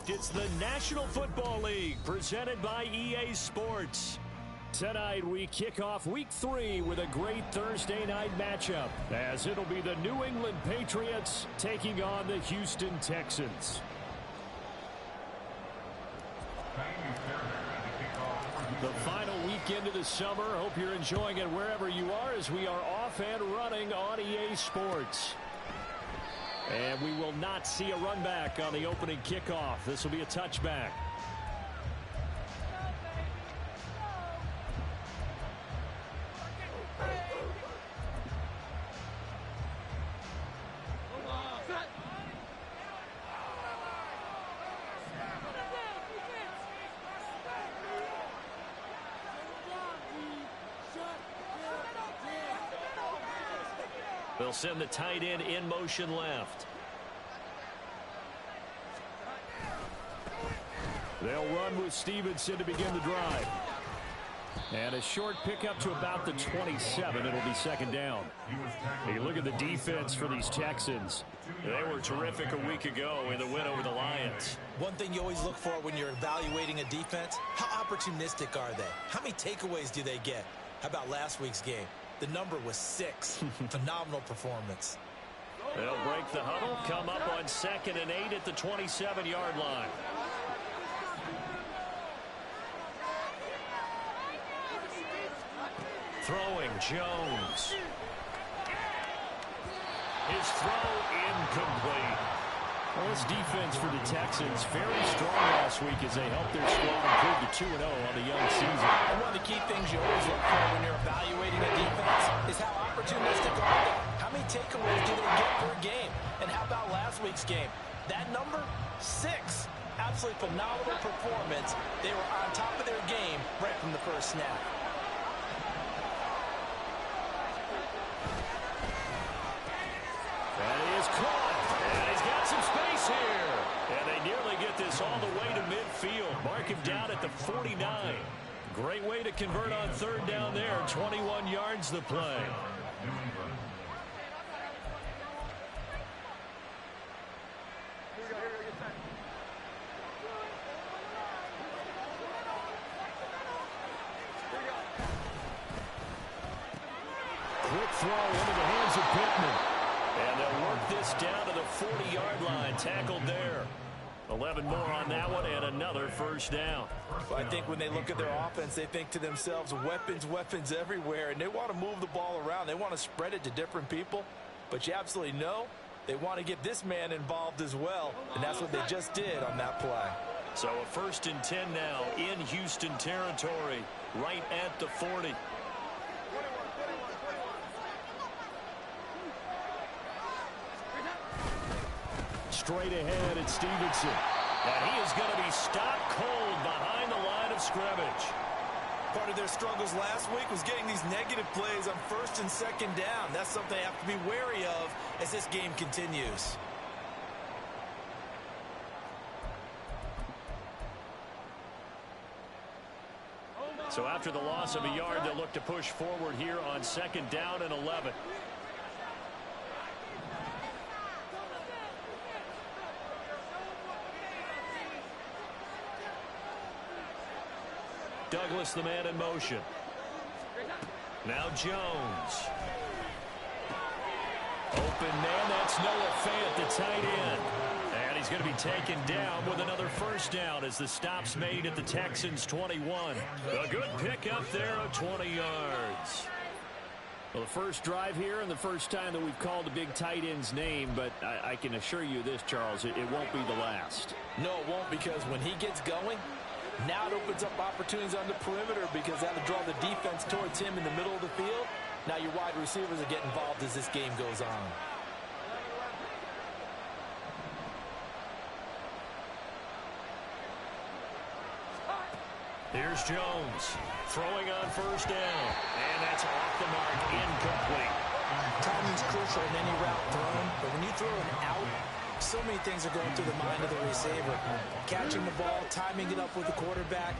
fact, it's the National Football League presented by EA Sports. Tonight we kick off Week 3 with a great Thursday night matchup, as it'll be the New England Patriots taking on the Houston Texans. The final weekend of the summer. Hope you're enjoying it wherever you are, as we are off and running on EA Sports. And we will not see a run back on the opening kickoff. This will be a touchback. They'll send the tight end in motion left. They'll run with Stevenson to begin the drive. And a short pickup to about the 27. It'll be second down. You look at the defense for these Texans. They were terrific a week ago in the win over the Lions. One thing you always look for when you're evaluating a defense, how opportunistic are they? How many takeaways do they get? How about last week's game? The number was 6. Phenomenal performance. They'll break the huddle, come up on 2nd and 8 at the 27-yard line. Throwing, Jones. His throw incomplete. Well, this defense for the Texans very strong last week as they helped their squad improve to 2-0 on the young season. And one of the key things you always look for when you're evaluating a defense is how opportunistic are they? How many takeaways do they get per game? And how about last week's game? That number, 6. Absolutely phenomenal performance. They were on top of their game right from the first snap. And he is caught. And he's got some space here. And they nearly get this all the way to midfield. Mark him down at the 49. Great way to convert on 3rd down there. 21 yards the play. Quick throw into the hands of Pittman. And they'll work this down to the 40-yard line. Tackled there. 11 more on that one and another first down. I think when they look at their offense, they think to themselves, weapons everywhere, and they want to move the ball around. They want to spread it to different people, but you absolutely know they want to get this man involved as well, and that's what they just did on that play. So a 1st and 10 now in Houston territory, right at the 40. Straight ahead at Stevenson. And he is going to be stopped cold behind the line of scrimmage. Part of their struggles last week was getting these negative plays on 1st and 2nd down. That's something they have to be wary of as this game continues. So after the loss of a yard, they'll look to push forward here on 2nd down and 11. Douglas, the man in motion. Now Jones. Open man, that's Noah Fant, the tight end. And he's going to be taken down with another first down as the stop's made at the Texans' 21. A good pickup there of 20 yards. Well, the first drive here and the first time that we've called the big tight end's name, but I can assure you this, Charles, it won't be the last. No, it won't, because when he gets going, now it opens up opportunities on the perimeter because that'll draw the defense towards him in the middle of the field. Now your wide receivers will get involved as this game goes on. Here's Jones throwing on 1st down. And that's off the mark, incomplete. Timing's crucial in any route thrown, but when you throw an out, so many things are going through the mind of the receiver. Catching the ball, timing it up with the quarterback.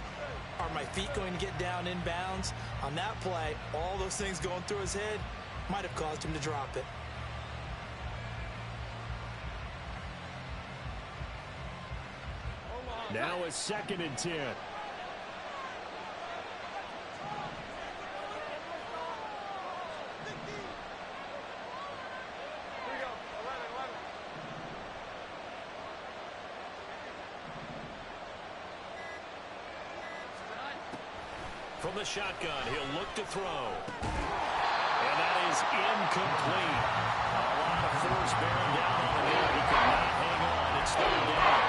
Are my feet going to get down in bounds? On that play, all those things going through his head might have caused him to drop it. Now a 2nd and 10. From the shotgun, he'll look to throw. And that is incomplete. A lot of force bearing down on him there. He could not hang on. It's 3rd down.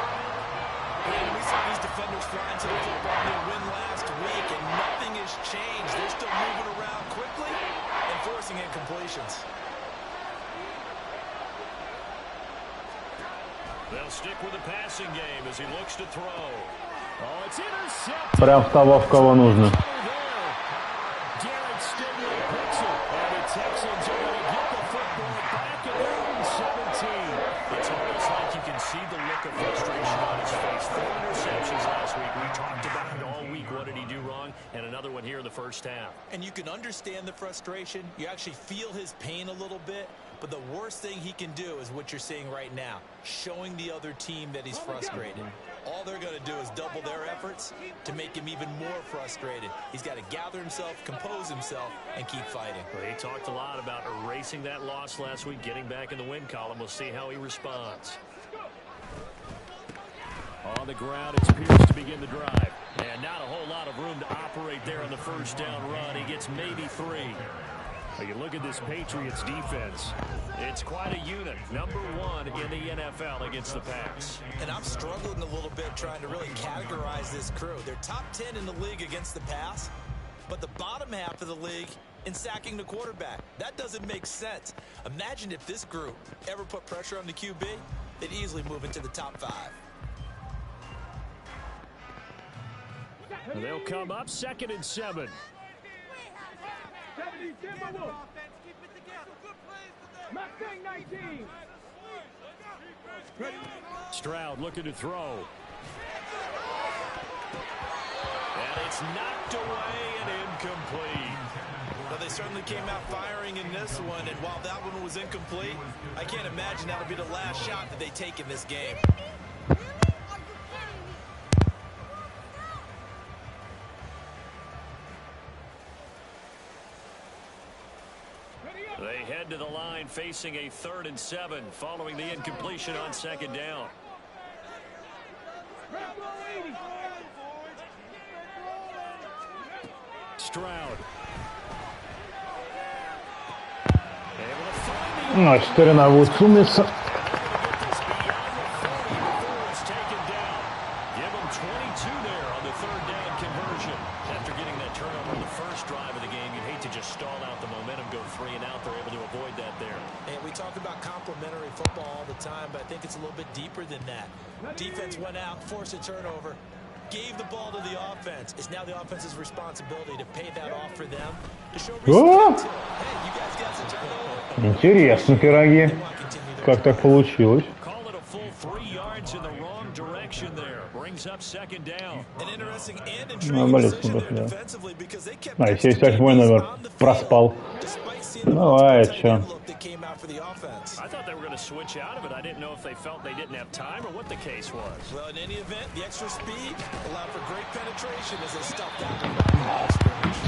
And we saw these defenders flying to the football near win last week, and nothing has changed. They're still moving around quickly and forcing incompletions. They'll stick with the passing game as he looks to throw. Oh, it's intercepted. Прям в того, в кого нужно. Texans are going to get the football back at their own 17. It's almost like you can see the look of frustration on his face. 4 interceptions last week. We talked about it all week. What did he do wrong? And another one here in the first half. And you can understand the frustration. You actually feel his pain a little bit. But the worst thing he can do is what you're seeing right now, showing the other team that he's frustrated. All they're going to do is double their efforts to make him even more frustrated. He's got to gather himself, compose himself, and keep fighting. Well, he talked a lot about erasing that loss last week, getting back in the win column. We'll see how he responds. On the ground, it's Pierce to begin the drive. And not a whole lot of room to operate there on the first down run. He gets maybe 3. You look at this Patriots defense. It's quite a unit. Number 1 in the NFL against the pass. And I'm struggling a little bit trying to really categorize this crew. They're top 10 in the league against the pass, but the bottom half of the league in sacking the quarterback. That doesn't make sense. Imagine if this group ever put pressure on the QB, they'd easily move into the top 5. And they'll come up 2nd and 7. Stroud looking to throw. And it's knocked away and incomplete. Well, they certainly came out firing in this one, and while that one was incomplete, I can't imagine that'll be the last shot that they take in this game. They head to the line facing a 3rd and 7 following the incompletion on 2nd down. Stroud. Ну, 4 на Вудсумиса. Complimentary football all the time, but I think it's a little bit deeper than that. Defense went out, forced a turnover, gave the ball to the offense. It's now the offense's responsibility to pay that off for them, to show respect. Hey, you guys got some turnover. Интересно, пироги. Как так получилось? Call it a full 3 yards in the wrong direction there. Brings up 2nd down. An interesting and intriguing decision there defensively because they kept если есть мой номер проспал. Давай, что? I thought they were going to switch out of it. I didn't know if they felt they didn't have time or what the case was. Well, in any event, the extra speed allowed for great penetration as they stuffed out the scrimmage.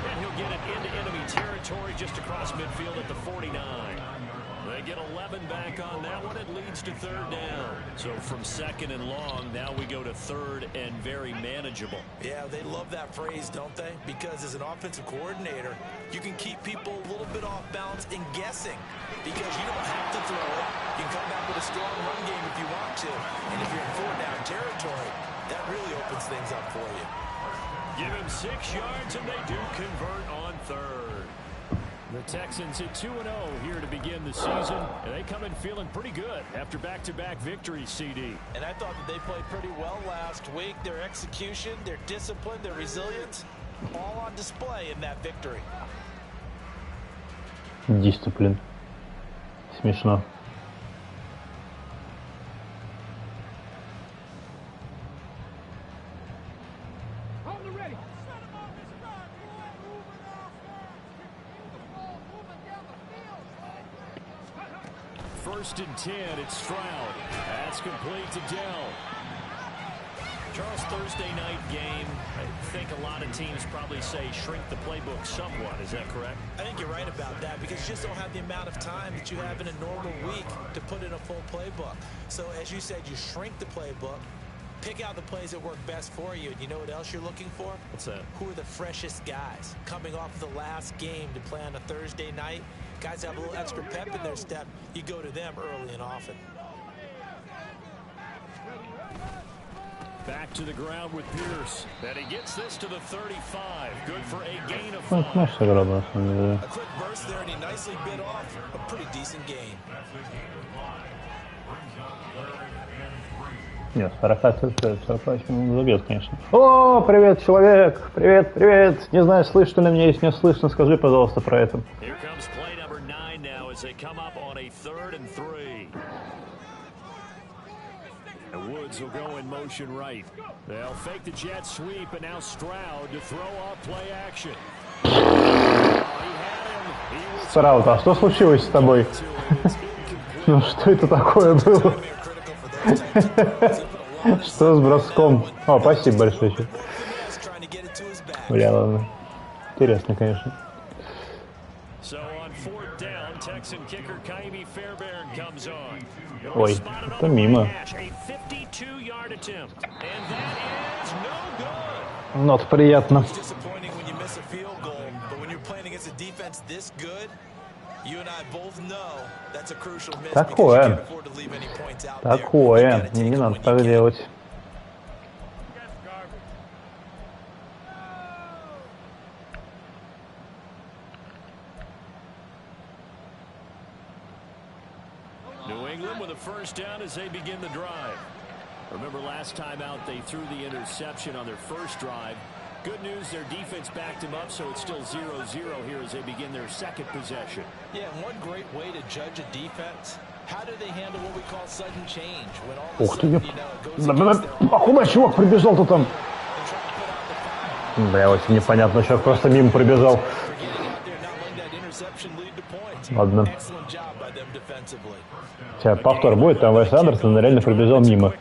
And he'll get it into enemy territory just across midfield at the 49. They get 11 back on that one. It leads to 3rd down. So from 2nd and long, now we go to 3rd and very manageable. Yeah, they love that phrase, don't they? Because as an offensive coordinator, you can keep people a little bit off balance and guessing because you don't have to throw it. You can come back with a strong run game if you want to. And if you're in 4th down territory, that really opens things up for you. Give him 6 yards, and they do convert on 3rd. The Texans at 2-0 here to begin the season, and they come in feeling pretty good after back-to-back victories, CD. And I thought that they played pretty well last week. Their execution, their discipline, their resilience, all on display in that victory. Дисциплин. Смешно. First and 10, it's Stroud. That's complete to Dell. Charles, Thursday night game, I think a lot of teams probably say shrink the playbook somewhat. Is that correct? I think you're right about that because you just don't have the amount of time that you have in a normal week to put in a full playbook. So as you said, you shrink the playbook, pick out the plays that work best for you. And you know what else you're looking for? What's that? Who are the freshest guys coming off of the last game to play on a Thursday night? Guys have a little extra pep in their step. You go to them early and often. Back to the ground with Pierce. And he gets this to the 35. Good for a gain of 5. Наша игра, на самом деле. A quick burst there, and he nicely bit off a pretty decent gain. Нет, 48 минут забьет, конечно. О, привет, человек! Привет, привет! Не знаю, слышно ли меня, если не слышно, скажи, пожалуйста, про это. Here comes play number 9 now as they come up on a 3rd and 3. And Woods will go in motion right. They'll fake the jet sweep, and now Stroud to throw off play action. Страуд, а что случилось с тобой? Ну что это такое было? Что с броском? О, спасибо большое. Бля, ладно. Интересно, конечно. Ой, это мимо. Not приятно. Такое. Такое. Не надо так делать. New England with a first down as they begin the drive. Remember last time out they threw the interception on their first drive. Good news, their defense backed them up, so it's still 0-0 here as they begin their second possession. Yeah, and one great way to judge a defense, how do they handle what we call sudden change? When all of a sudden, you know, it goes against their... А куда чувак прибежал-то там? Бля, очень непонятно, чувак просто мимо пробежал. Ладно. Сейчас повтор будет, там Вайс Андерсон реально пробежал мимо.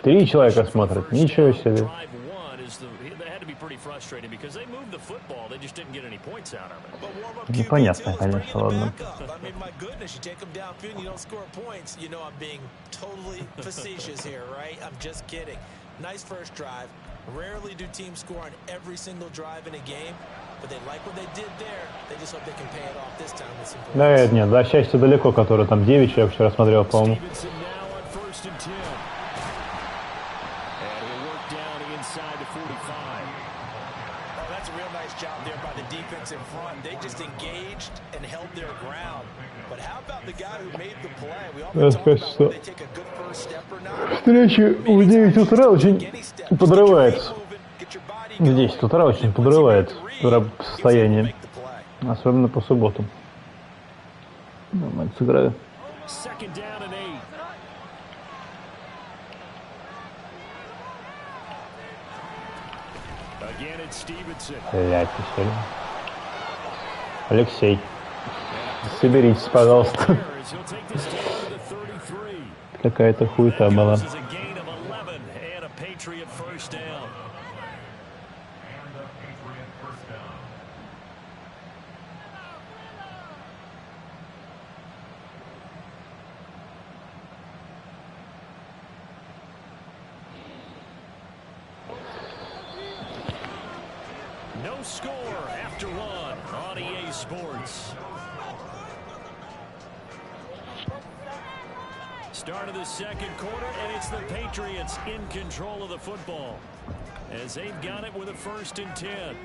3 человека смотрят, ничего себе. Непонятно, конечно, ладно. Nice first drive. Rarely do teams score on every single drive in a game, but they like what they did there. They just hope they can pay it off this time with some points. Да, нет, до счастья далеко, который там 9 человек вчера смотрел, по-моему. In front, they just engaged and held their ground. But how about the guy who made the play? We often talk about whether they take a good first step or not. Встречи в 9 утра очень подрывается. В 10 утра очень подрывает состояние. Особенно по субботам. Нормально сыграю. Блядь, Алексей, соберитесь, пожалуйста. Какая-то хуета была. No score after one on EA Sports. Start of the second quarter, and it's the Patriots in control of the football as they've got it with a 1st and 10.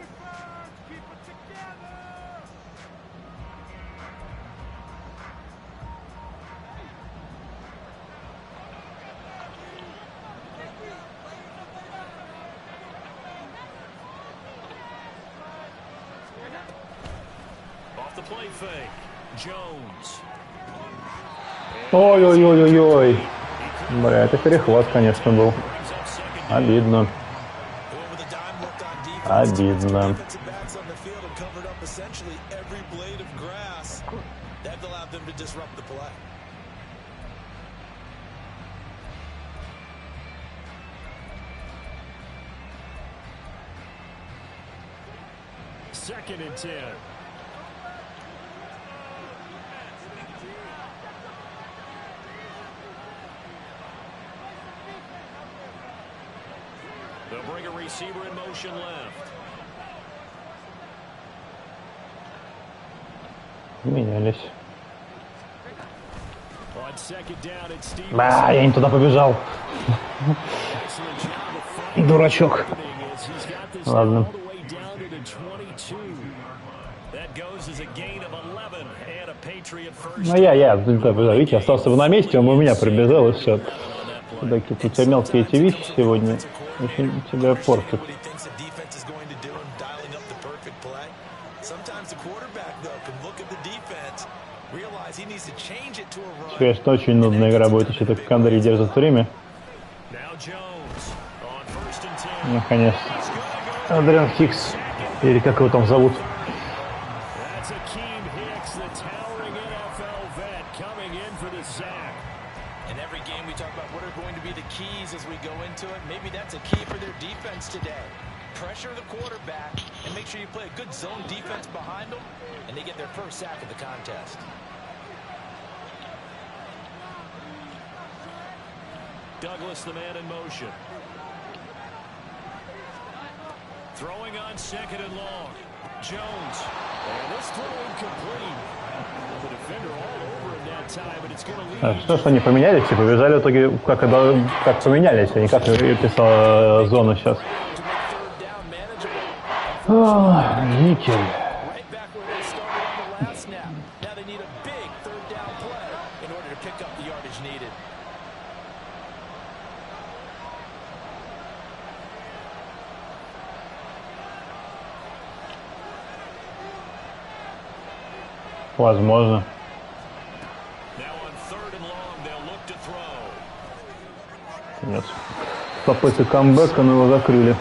The play fake. Jones. Ой-ой-ой-ой-ой. Бля, это перехват, конечно, был. Обидно. Обидно. second and 10. They'll bring a receiver in motion left. Менялись. On second down, it's Steve. Да, я не туда побежал. Дурачок. Ладно. Ну я, видите, остался бы на месте, он у меня прибежал и все. Такие у тебя мелкие эти вещи сегодня очень тебя портят. Конечно, очень нудная игра будет, еще только Андрей держит время. Наконец. Адриан Хикс, или как его там зовут. Pressure the quarterback and make sure you play a good zone defense behind them, and they get their first sack of the contest. Douglas, the man in motion. Throwing on second and long. Jones. And this throw incomplete. The defender all over him that time, but it's going to lead. Что они поменялись и побежали в итоге, как поменялись, а не как писала зона сейчас. Никель. Возможно. Нет. Попытка камбэка, но его закрыли.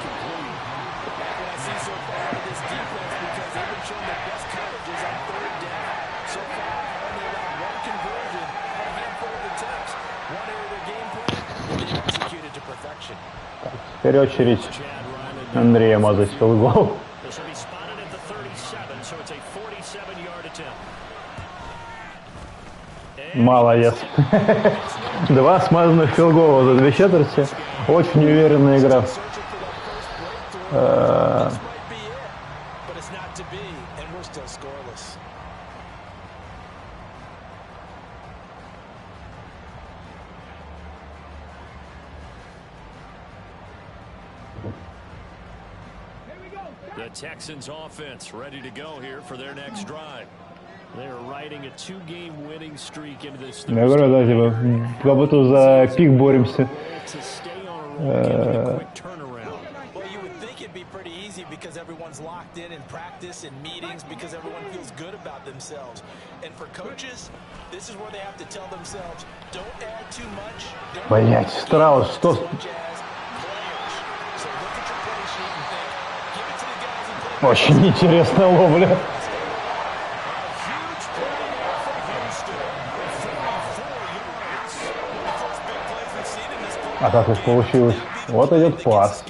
Теперь очередь Андрея мазать филгол. Молодец. 2 смазанных филгола за 2 четверти. Очень уверенная игра. The Texans offense ready to go here for their next drive. They're riding a 2-game winning streak into this. Я говорю, да, типа, как будто за пик боремся. Because everyone's locked in practice and meetings because everyone feels good about themselves. And for coaches, this is where they have to tell themselves, don't add too much. Блять, Страус, что? Очень интересная ловля. А как это получилось? Вот идет пас.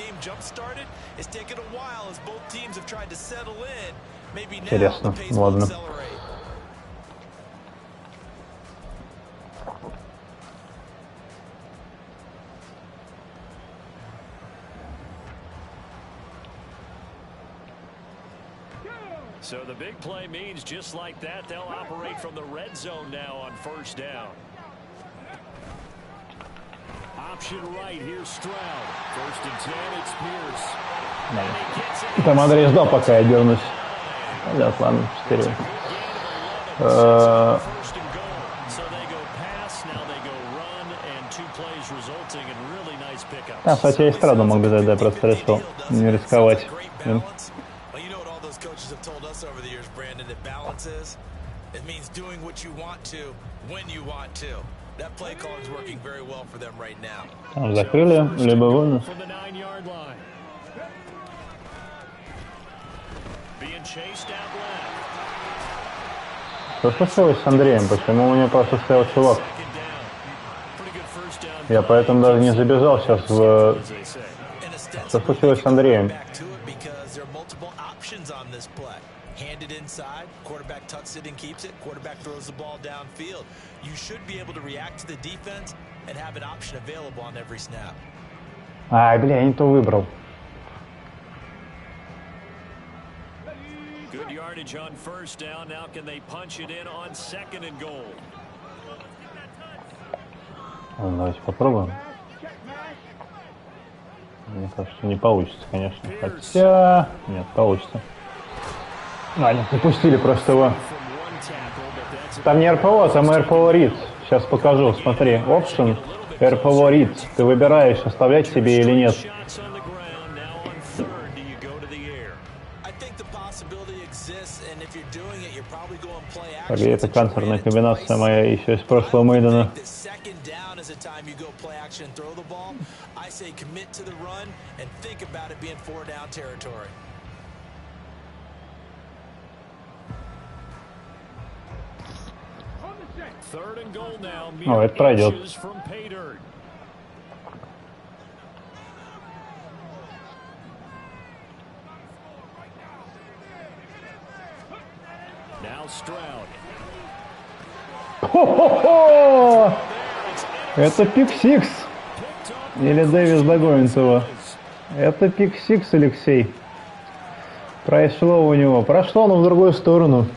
Интересно, ладно. So the big play means just like that, they'll operate from the red zone now on first down. Option right, here's Stroud. First and 10, it's Pierce. Там Андрей ждал, пока я дернусь. Да, ладно, 4. А, кстати, я и Страду мог бежать, да, просто решил не рисковать. Там закрыли, либо вынос. Что случилось с Андреем? Почему у него просто стоял чувак? Я поэтому даже не забежал сейчас в... Что случилось с Андреем? this play. Handed inside, quarterback tucks it and keeps it, quarterback throws the ball downfield. You should be able to react to the defense and have an option available on every snap. Ай, бля, я не то выбрал. Good yardage on first down. Now can they punch it in on second and goal? Давайте попробуем. Мне кажется, не получится, конечно. Хотя... Нет, получится. А, нет, не пустили просто его. Там не РПО, там РПО Read. Сейчас покажу, смотри. Option, РПО Read. Ты выбираешь, оставлять себе или нет. Погоди, это канцерная комбинация моя еще из прошлого Мэддена. О, это пройдет. Хо-хо-хо! Это пик-сикс. Или Дэвис Догонцева. Это пик-сикс, Алексей. Прошло у него. Прошло, но в другую сторону.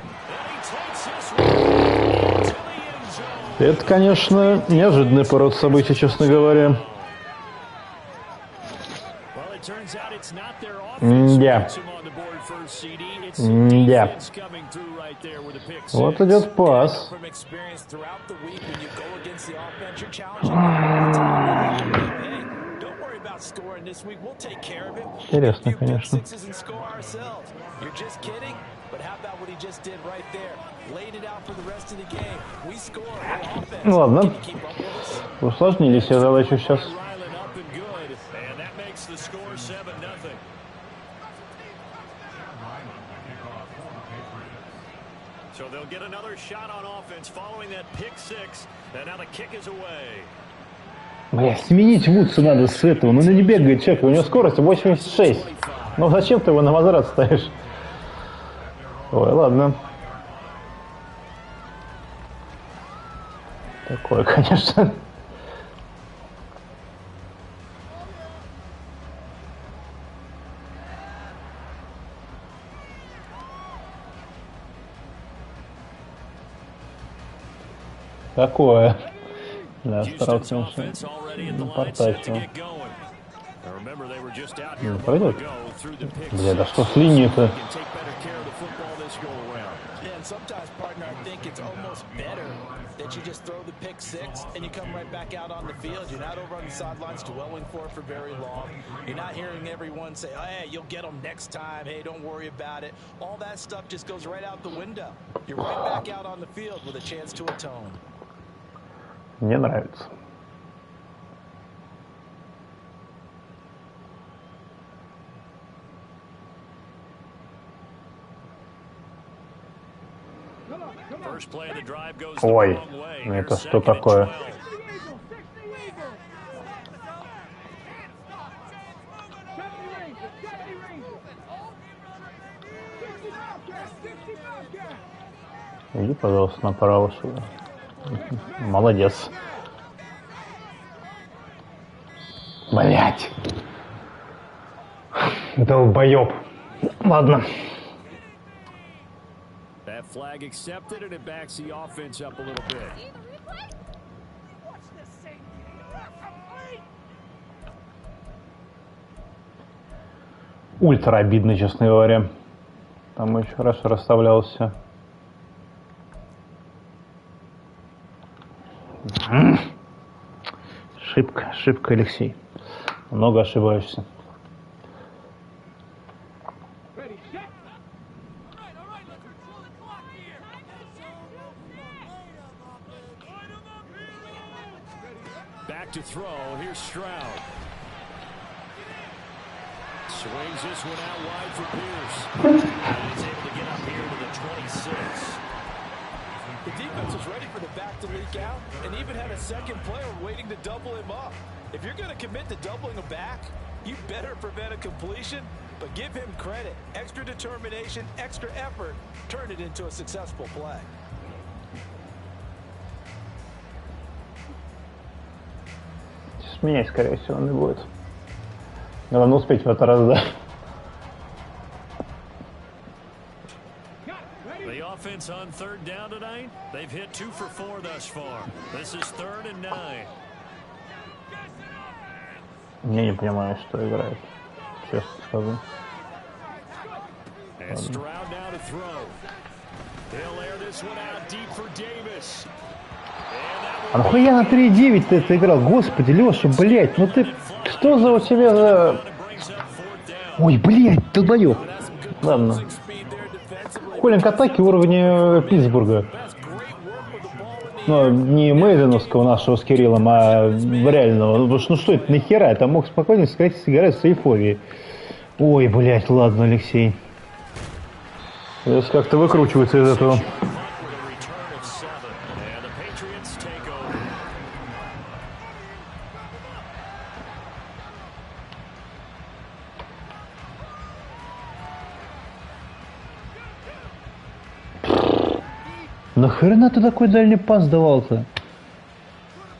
Это, конечно, неожиданный пород событий, честно говоря. Да. Да. Вот идет пас. Интересно, конечно. Ну ладно. Усложнили себе задачу сейчас. So they'll get another shot on offense following that pick six, and now the kick is away. Бля, сменить Вудса надо с этого. Ну не бегает человек, у него скорость 86. Ну зачем ты его на возврат ставишь? Ой, ладно. Такое, конечно. Такое. Да, старался напортать его. Не пройдет. Бля, да что с линией-то? That you just throw the pick six and you come right back out on the field. You're not over on the sidelines dwelling for very long. You're not hearing everyone say, oh, hey, you'll get them next time. Hey, don't worry about it. All that stuff just goes right out the window. You're right back out on the field with a chance to atone. Мне нравится. Ой, это что такое? Иди, пожалуйста, направо сюда. Молодец. Блять. Долбоёб. Ладно. Flag accepted, and it backs the offense up a little bit. Ультра обидно, честно говоря. Там еще раз расставлялся. Ошибка, Алексей. Много ошибаешься. To throw, here's Stroud. Swings this one out wide for Pierce. And he's able to get up here to the 26. The defense was ready for the back to leak out and even had a second player waiting to double him up. If you're going to commit to doubling him back, you better prevent a completion, but give him credit. Extra determination, extra effort, turn it into a successful play. Сейчас меня, скорее всего, он и будет. Главное успеть в этот раз, да. The offense on third down tonight, they've hit 2 for 4 thus far. This is 3rd and 9. Я не понимаю, что играет. Честно скажу. А нахуя на 3.9 ты это играл? Господи, Леша, блядь, ну ты... Что за у тебя за... Ой, блядь, долбоёб. Ладно. Холлинг атаки уровня Питтсбурга. Ну, не Мэдденовского нашего с Кириллом, а реального. Ну что это нахера? Там мог спокойно сказать, играть с эйфорией. Ой, блядь, ладно, Алексей. Если как-то выкручивается из этого. Нахрена ты такой дальний пас давал-то?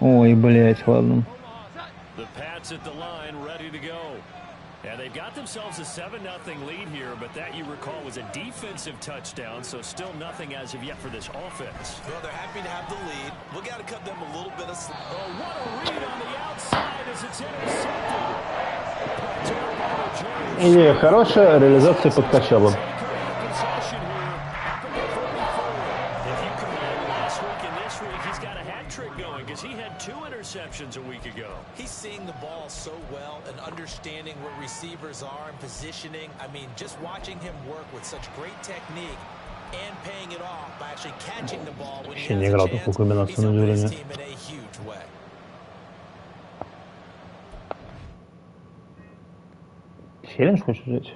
Ой, блядь, ладно. They've got themselves a 7-0 lead here, but that, you recall, was a defensive touchdown, so still nothing as of yet for this offense. Well, they're happy to have the lead. We got to cut them a little bit of slack. Oh, what a read on the outside as it's intercepted. И хорошая реализация подкачала. A week ago. He's seeing the ball so well and understanding where receivers are and positioning. I mean, just watching him work with such great technique and paying it off by actually catching the ball when he has a chance. He's helping his team in a huge way. Челлендж хочешь взять?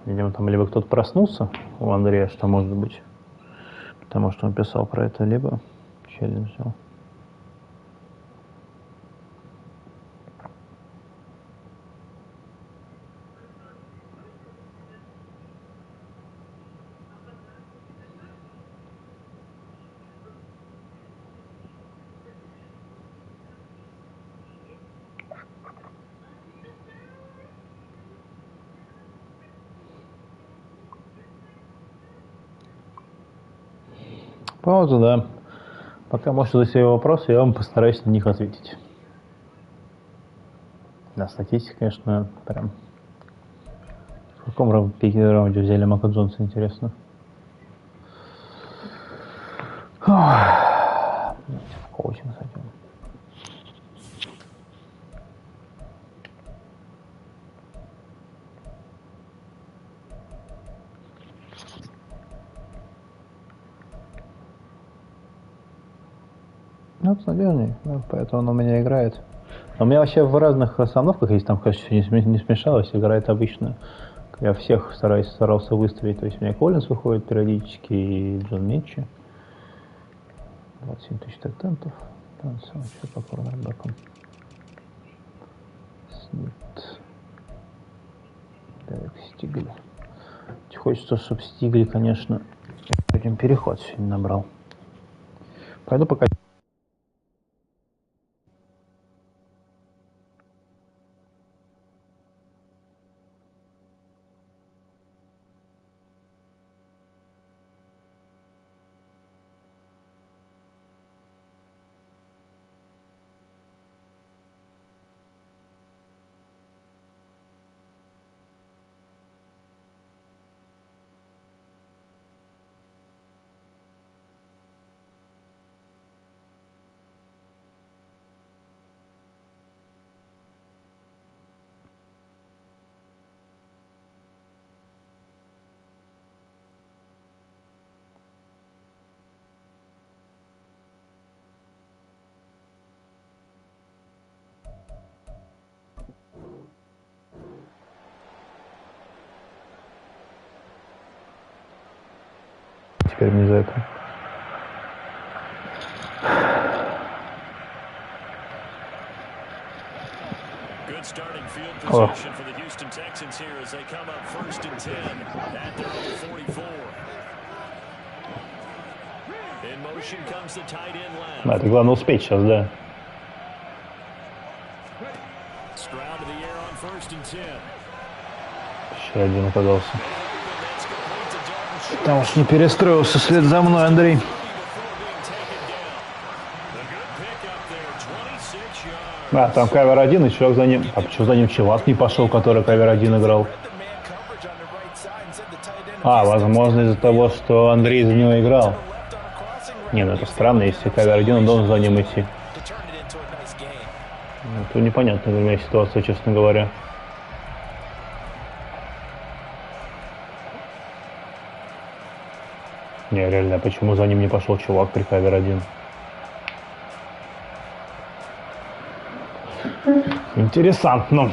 Видимо, там либо кто-то проснулся у Андрея, что может быть, потому что он писал про это, либо челлендж взял. Пауза, да. Пока можете задать свои вопросы, я вам постараюсь на них ответить. Да, статистика, конечно, прям... В каком раунде взяли Мака Джонса, интересно? В коучинг зайдем. Ну, это надежный, да, поэтому он у меня играет. У меня вообще в разных расстановках, если там, конечно, не смешалось, играет обычно. Я всех старался выставить. То есть у меня Коллинс выходит периодически и Джон Митчи. 27 тысяч тактентов. Там сам еще по корнербэкам. Смит. Дерек Стигли. Хочется, чтобы Стигли, конечно, этим переход сегодня набрал. Пойду пока. теперь мне за это. Good starting field position for the Houston Texans here as they come up 1st and 10 at their own 44. In motion comes the tight end left. Да, это главное успеть сейчас, да. Stroud to the air on 1st and 10. Еще один оказался. Там уж не перестроился вслед за мной, Андрей. А, там кавер 1, и чувак за ним... А почему за ним чувак не пошел, который кавер 1 играл? А, возможно, из-за того, что Андрей за него играл. Не, ну это странно, если кавер 1, он должен за ним идти. Это непонятная для меня ситуация, честно говоря. Не, реально, а почему за ним не пошел чувак при кавер 1? Интересантно.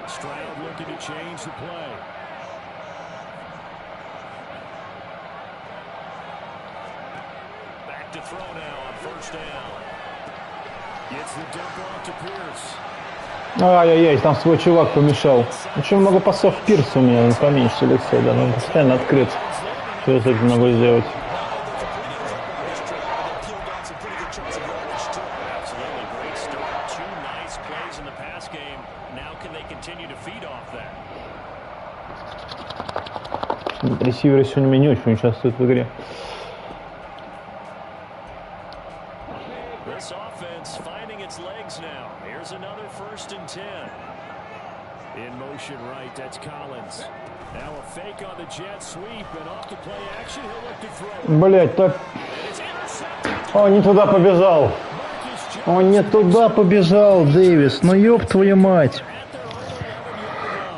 Stroud looking to change the play. Back to throw now on 1st down. Gets the dump off to Pierce. Ай-яй-яй, там свой чувак помешал. Очень много пасов Пирса у меня, он поменьше лицо, да, он постоянно открыт. Что я с этим могу сделать? Ресиверы сегодня у меня не очень участвуют в игре. Блять, так... Он не туда побежал. Он не туда побежал, Дэвис. Ну ёб твою мать.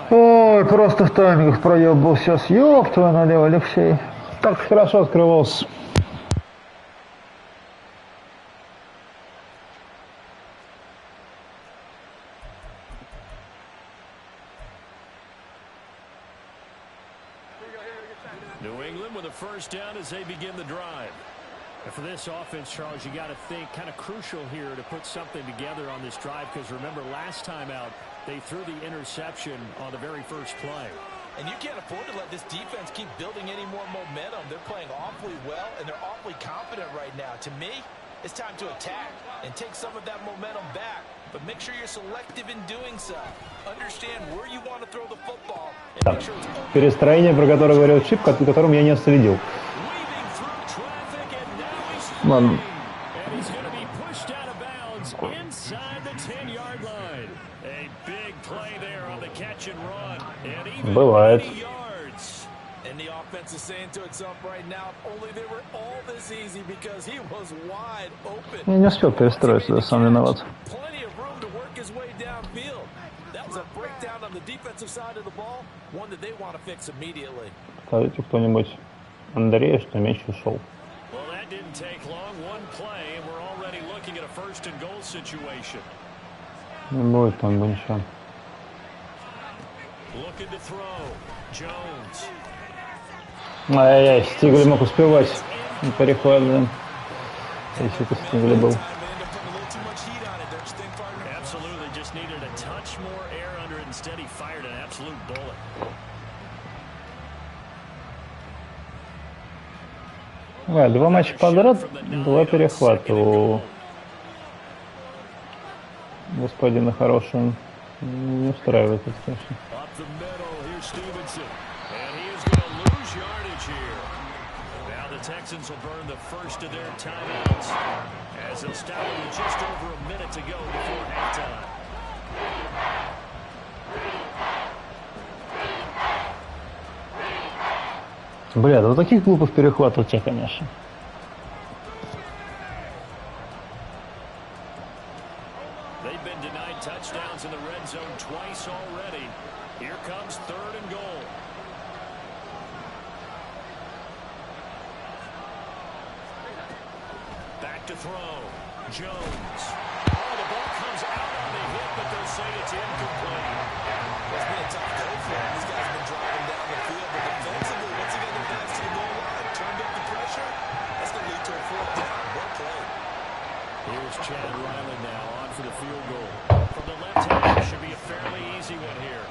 Ой, просто в таймингах проеб был сейчас. Ёб твою налево, Алексей. Так хорошо открывался. New England with a 1st down as they begin the drive. And for this offense, Charles, you got to think kind of crucial here to put something together on this drive because remember last time out they threw the interception on the very first play. And you can't afford to let this defense keep building any more momentum. They're playing awfully well and they're awfully confident right now. To me, it's time to attack and take some of that momentum back. But make sure you're selective in doing so. Understand where you want to throw the football. Так, перестроение, про которое говорил Чип, которым я не следил. Ладно. Бывает. Я не успел перестроиться, да, сам виноват. Скажите кто-нибудь Андрея, что мяч ушел. Не будет там ничего. Ай-яй-яй, Стигли мог успевать. Перехват, да. Если это Стигли был. Да, 2 матча подряд, 2 перехвата у господина хорошего. Не устраивает это, конечно. Texans will burn the first of their timeouts as they'll stop with just over a minute to go before halftime. Бля, да вот таких глупых перехватов у тебя, конечно. They've been denied touchdowns in the red zone twice already. Here comes 3rd and goal. to throw. Jones. Oh, the ball comes out on the hit, but they'll say it's incomplete. It's been a tough go for him. These guys have been driving down the field, but defensively, once he got the backs to the goal line, turned up the pressure, that's going to lead to a fourth down. Well played. Here's Chad Riley now on for the field goal. From the left hand, it should be a fairly easy one here.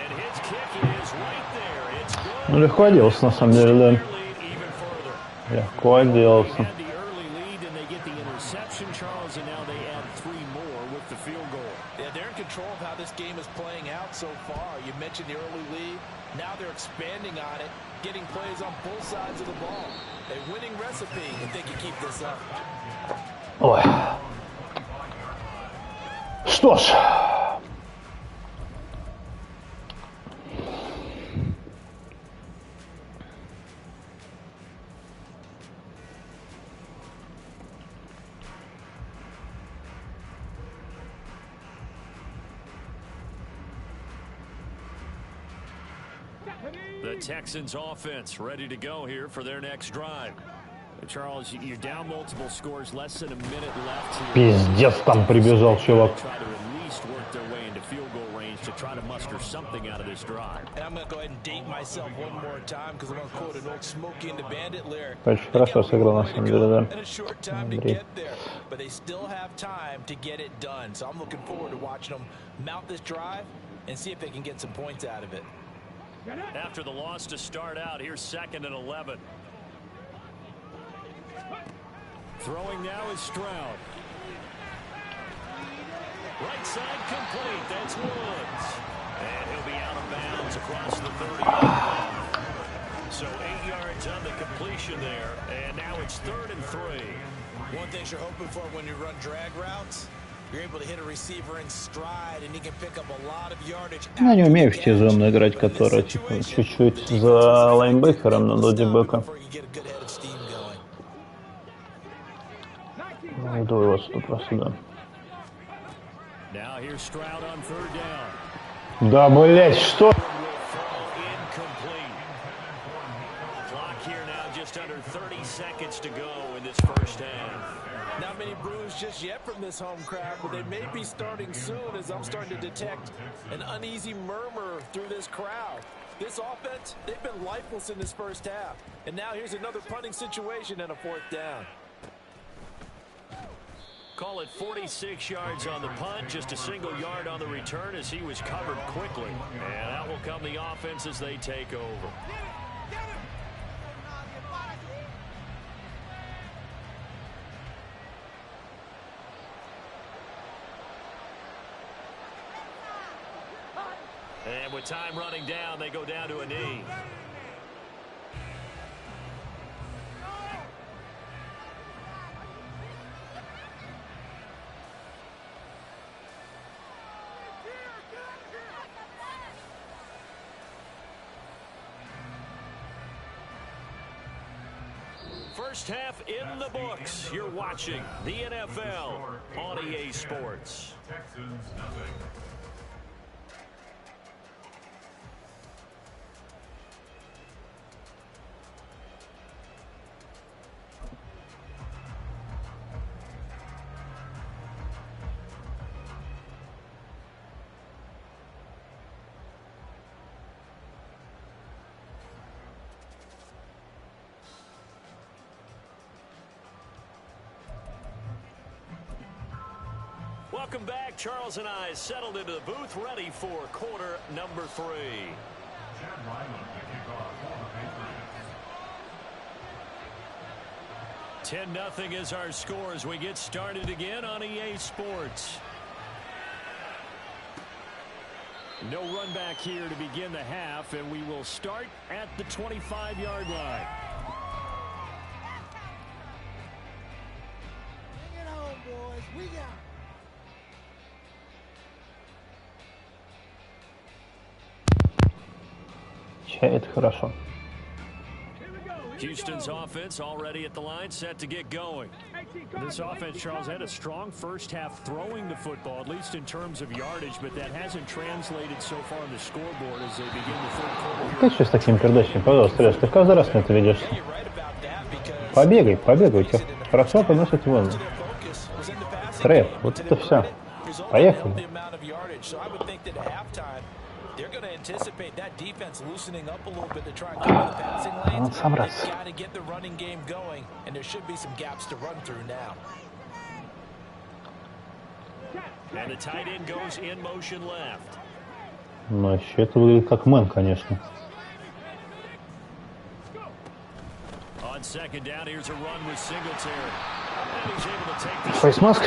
And his kick is right there. It's good. Ну, легко отделался, на самом деле, да. Легко отделался. Charles, and now they add 3 more with the field goal. Yeah, they're in control of how this game is playing out so far. You mentioned the early lead. Now they're expanding on it, getting plays on both sides of the ball. A winning recipe if they can keep this up. Ой. Что ж. The Texans offense ready to go here for their next drive. Charles, you're down multiple scores, less than a minute left here. Пиздец, там прибежал чувак. Try to at least work their way into field goal range to try to muster something out of this drive. And I'm going to go ahead and date myself one more time because I'm going to quote an old Smokey and the Bandit lyric. Очень хорошо сыграл, на самом деле, да. And a short time to get there, but they still have time to get it done. So I'm looking forward to watching them mount this drive and see if they can get some points out of it. After the loss to start out, here's 2nd and 11. Throwing now is Stroud. Right side complete. That's Woods. And he'll be out of bounds across the 30-yard line. So 8 yards on the completion there. And now it's 3rd and 3. One thing you're hoping for when you run drag routes, you're able to hit a receiver in stride, and he can pick up a lot of yardage. Я не умею в сезон играть, которая типа чуть-чуть за лайнбекером на додибека. Иду его 100%, да. Да, блять, что? Not many brews just yet from this home crowd, but they may be starting soon as I'm starting to detect an uneasy murmur through this crowd. This offense, they've been lifeless in this first half. And now here's another punting situation and a 4th down. Call it 46 yards on the punt, just a single yard on the return as he was covered quickly. And out will come the offense as they take over. And with time running down, they go down to a knee. First half in the books. You're watching the NFL on EA Sports. Texans nothing. Welcome back. Charles and I settled into the booth, ready for quarter number 3. 10-0 is our score as we get started again on EA Sports. No run back here to begin the half, and we will start at the 25-yard line. Bring it home, boys. We got it. Это хорошо. Houston's offense already at the line, set to get going. This offense, Charles, had a strong first half throwing the football, at least in terms of yardage, but that hasn't translated so far on the scoreboard as they begin the third quarter. Ты что с таким передачей? Пожалуйста, Леш, ты каждый раз на это ведешься. Побегай, побегай, у тебя хорошо подносит в воздух. Трэп, вот это все. Поехали. They're going to anticipate that defense loosening up a little bit to try and cover the passing lanes. They got to get the running game going, and there should be some gaps to run through now. And the tight end goes in motion left. Ну, вообще это выглядит как мэн, конечно. On second down, here's a run with Singletary. And he's able to take the Фейсмаск?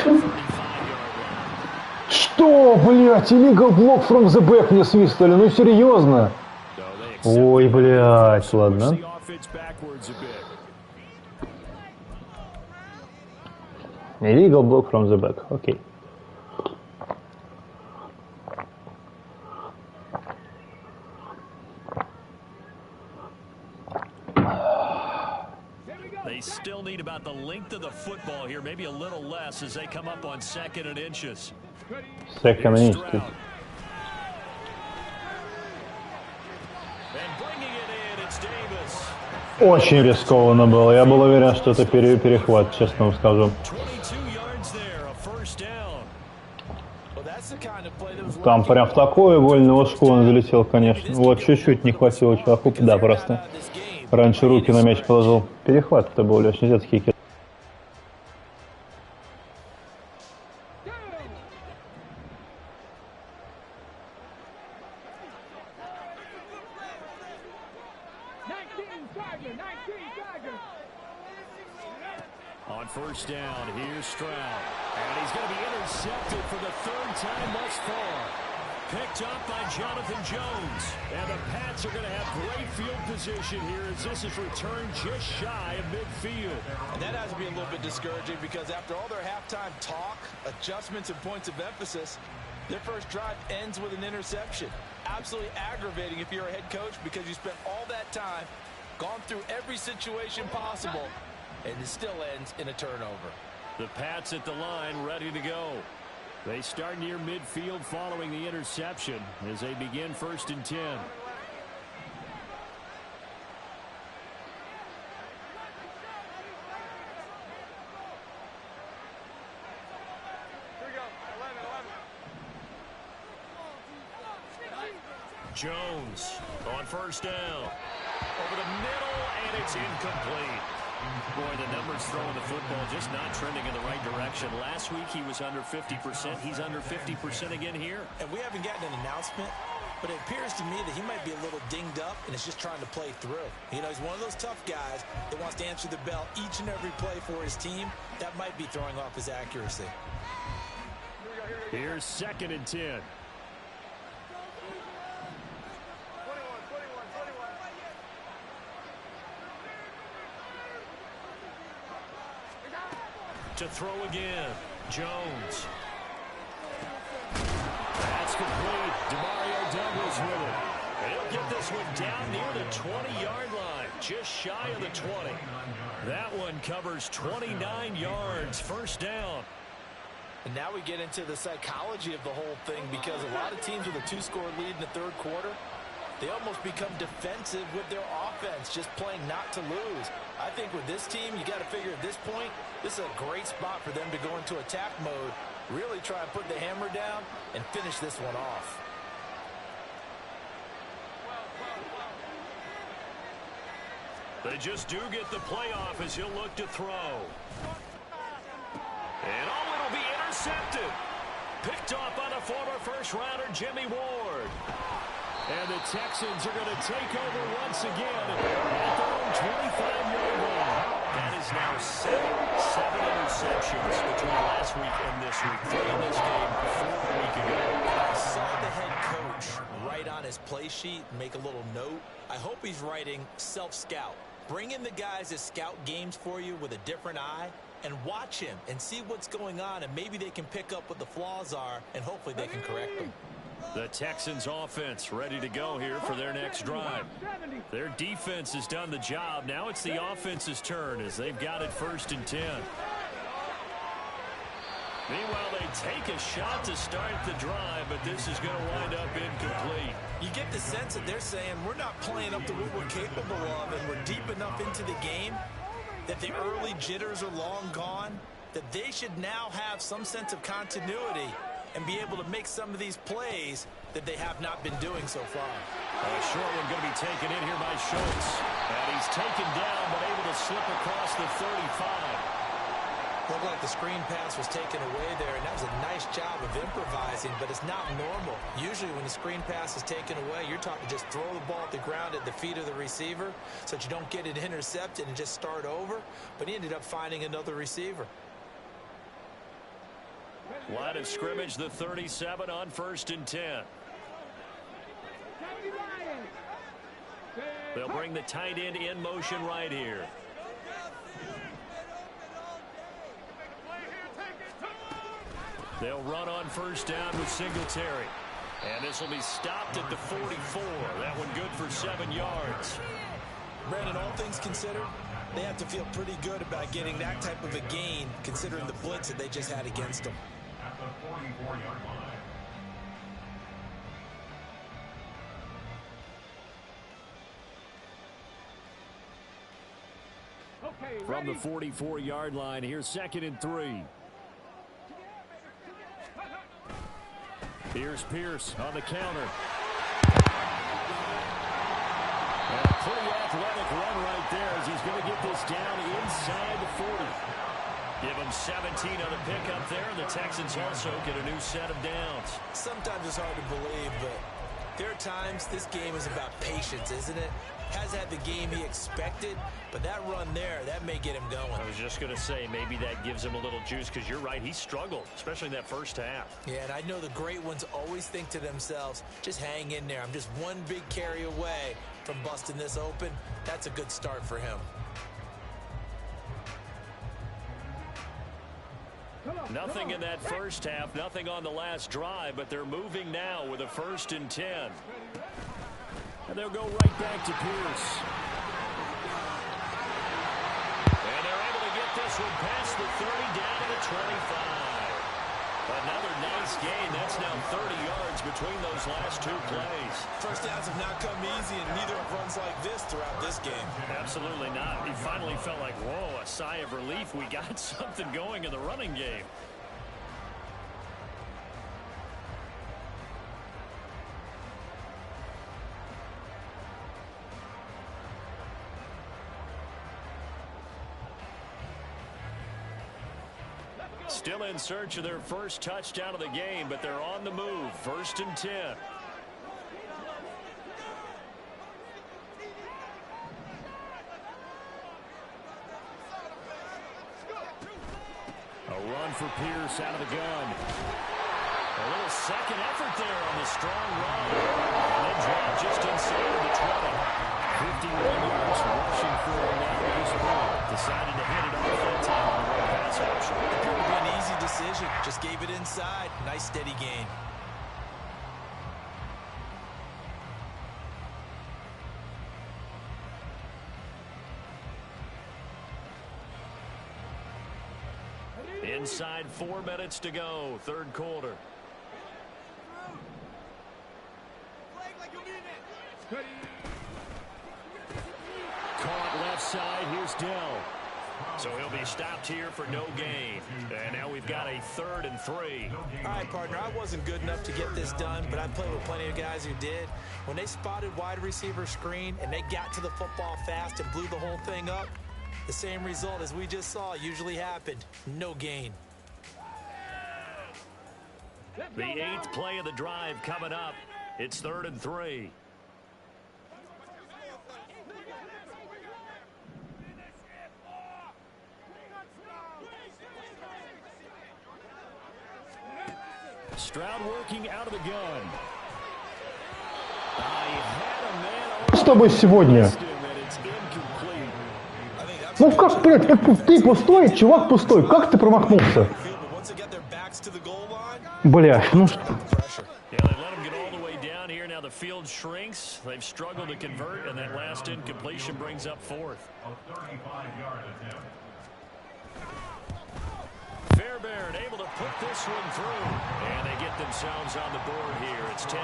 Что, блядь, illegal block from the back мне свистали, ну серьезно? Ой, блядь, ладно. Illegal block from the back, окей. They still need about the length of the football here, maybe a little less as they come up on 2nd and inches. Second and inches. And bringing it in, it's Davis. Очень рискованно было. Я был уверен, что это перехват, честно вам скажу. Там прям в такое вольное ложко он залетел, конечно. Вот чуть-чуть не хватило чуваку. Да, просто раньше руки на мяч положил. Перехват это был, Леш, нельзя такие. On first down, here's Stroud. And he's going to be intercepted for the 3rd time thus far. Picked up by Jonathan Jones. And the Pats are going to have great field position here as this is returned just shy of midfield. And that has to be a little bit discouraging because after all their halftime talk, adjustments and points of emphasis, their first drive ends with an interception. Absolutely aggravating if you're a head coach because you spent all that time, gone through every situation possible, and it still ends in a turnover. The Pats at the line, ready to go. They start near midfield following the interception as they begin 1st and 10. Jones on first down. Over the middle, and it's incomplete. Boy, the numbers throwing the football just not trending in the right direction. Last week he was under 50%. He's under 50% again here. And we haven't gotten an announcement, but it appears to me that he might be a little dinged up and is just trying to play through. You know, he's one of those tough guys that wants to answer the bell each and every play for his team. That might be throwing off his accuracy. Here's 2nd and 10. To throw again, Jones. That's complete. DeMario Douglas with it. And he'll get this one down near the 20-yard line, just shy of the 20. That one covers 29 yards, 1st down. And now we get into the psychology of the whole thing because a lot of teams with a 2-score lead in the 3rd quarter, they almost become defensive with their offense, just playing not to lose. I think with this team, you got to figure at this point, this is a great spot for them to go into attack mode, really try and put the hammer down and finish this one off. They just do get the playoff as he'll look to throw. And it'll be intercepted. Picked off by the former first-rounder Jimmy Ward. And the Texans are going to take over once again at their own 25-yard line. That is now seven interceptions between last week and this week. 3 in this game 4 weeks ago. I saw the head coach write on his play sheet and make a little note. I hope he's writing self-scout. Bring in the guys that scout games for you with a different eye and watch him and see what's going on, and maybe they can pick up what the flaws are, and hopefully they can correct them. The Texans offense ready to go here for their next drive. Their defense has done the job. Now it's the offense's turn as they've got it 1st and 10. Meanwhile, they take a shot to start the drive, but this is going to wind up incomplete. You get the sense that they're saying we're not playing up to what we're capable of, and we're deep enough into the game that the early jitters are long gone, that they should now have some sense of continuity and be able to make some of these plays that they have not been doing so far. A short one going to be taken in here by Schultz. And he's taken down, but able to slip across the 35. Looked like the screen pass was taken away there, and that was a nice job of improvising, but it's not normal. Usually when the screen pass is taken away, you're taught to just throw the ball at the ground at the feet of the receiver so that you don't get it intercepted and just start over, but he ended up finding another receiver. Line of scrimmage, the 37 on 1st and 10. They'll bring the tight end in motion right here. They'll run on 1st down with Singletary. And this will be stopped at the 44. That one good for 7 yards. Brandon, all things considered, they have to feel pretty good about getting that type of a gain, considering the blitz that they just had against them. At the 44-yard line. From the 44-yard line, here's 2nd and 3. Here's Pierce on the counter. And a pretty athletic run right there as he's going to get this down inside the 40. Give him 17 on the pickup there, and the Texans also get a new set of downs. Sometimes it's hard to believe, but there are times this game is about patience, isn't it? Has had the game he expected, but that run there, that may get him going. I was just going to say, maybe that gives him a little juice, because you're right, he struggled, especially in that first half. Yeah, and I know the great ones always think to themselves, just hang in there. I'm just one big carry away from busting this open. That's a good start for him. Nothing in that first half, nothing on the last drive, but they're moving now with a 1st and 10. And they'll go right back to Pierce. And they're able to get this one past the 30 down to the 25. Another nice gain. That's now 30 yards between those last 2 plays. First downs have not come easy, and neither have runs like this throughout this game. Absolutely not. He finally felt like, whoa, a sigh of relief. We got something going in the running game. Still in search of their first touchdown of the game, but they're on the move. 1st and 10. A run for Pierce out of the gun. A little second effort there on the strong run. And then dropped just inside of the 20. 51 yards rushing for him now at this point. Decided to hit it off that time on the right pass option. Appeared to be an easy decision. Just gave it inside. Nice steady gain. Inside 4 minutes to go, 3rd quarter. Caught left side, here's Dell. So he'll be stopped here for no gain. And now we've got a 3rd and 3. All right, partner, I wasn't good enough to get this done, but I played with plenty of guys who did. When they spotted wide receiver screen and they got to the football fast and blew the whole thing up, the same result as we just saw usually happened. No gain. The 8th play of the drive coming up. It's 3rd and 3. Stroud working out of the gun. Что с тобой сегодня? Ну как, блядь, ты пустой, чувак пустой. Как ты промахнулся? Бля, ну что... Now the field shrinks. They've struggled to convert, and that last incompletion brings up 4th. Fair Fairbairn able to put this one through. And they get themselves on the board here. It's 10-3.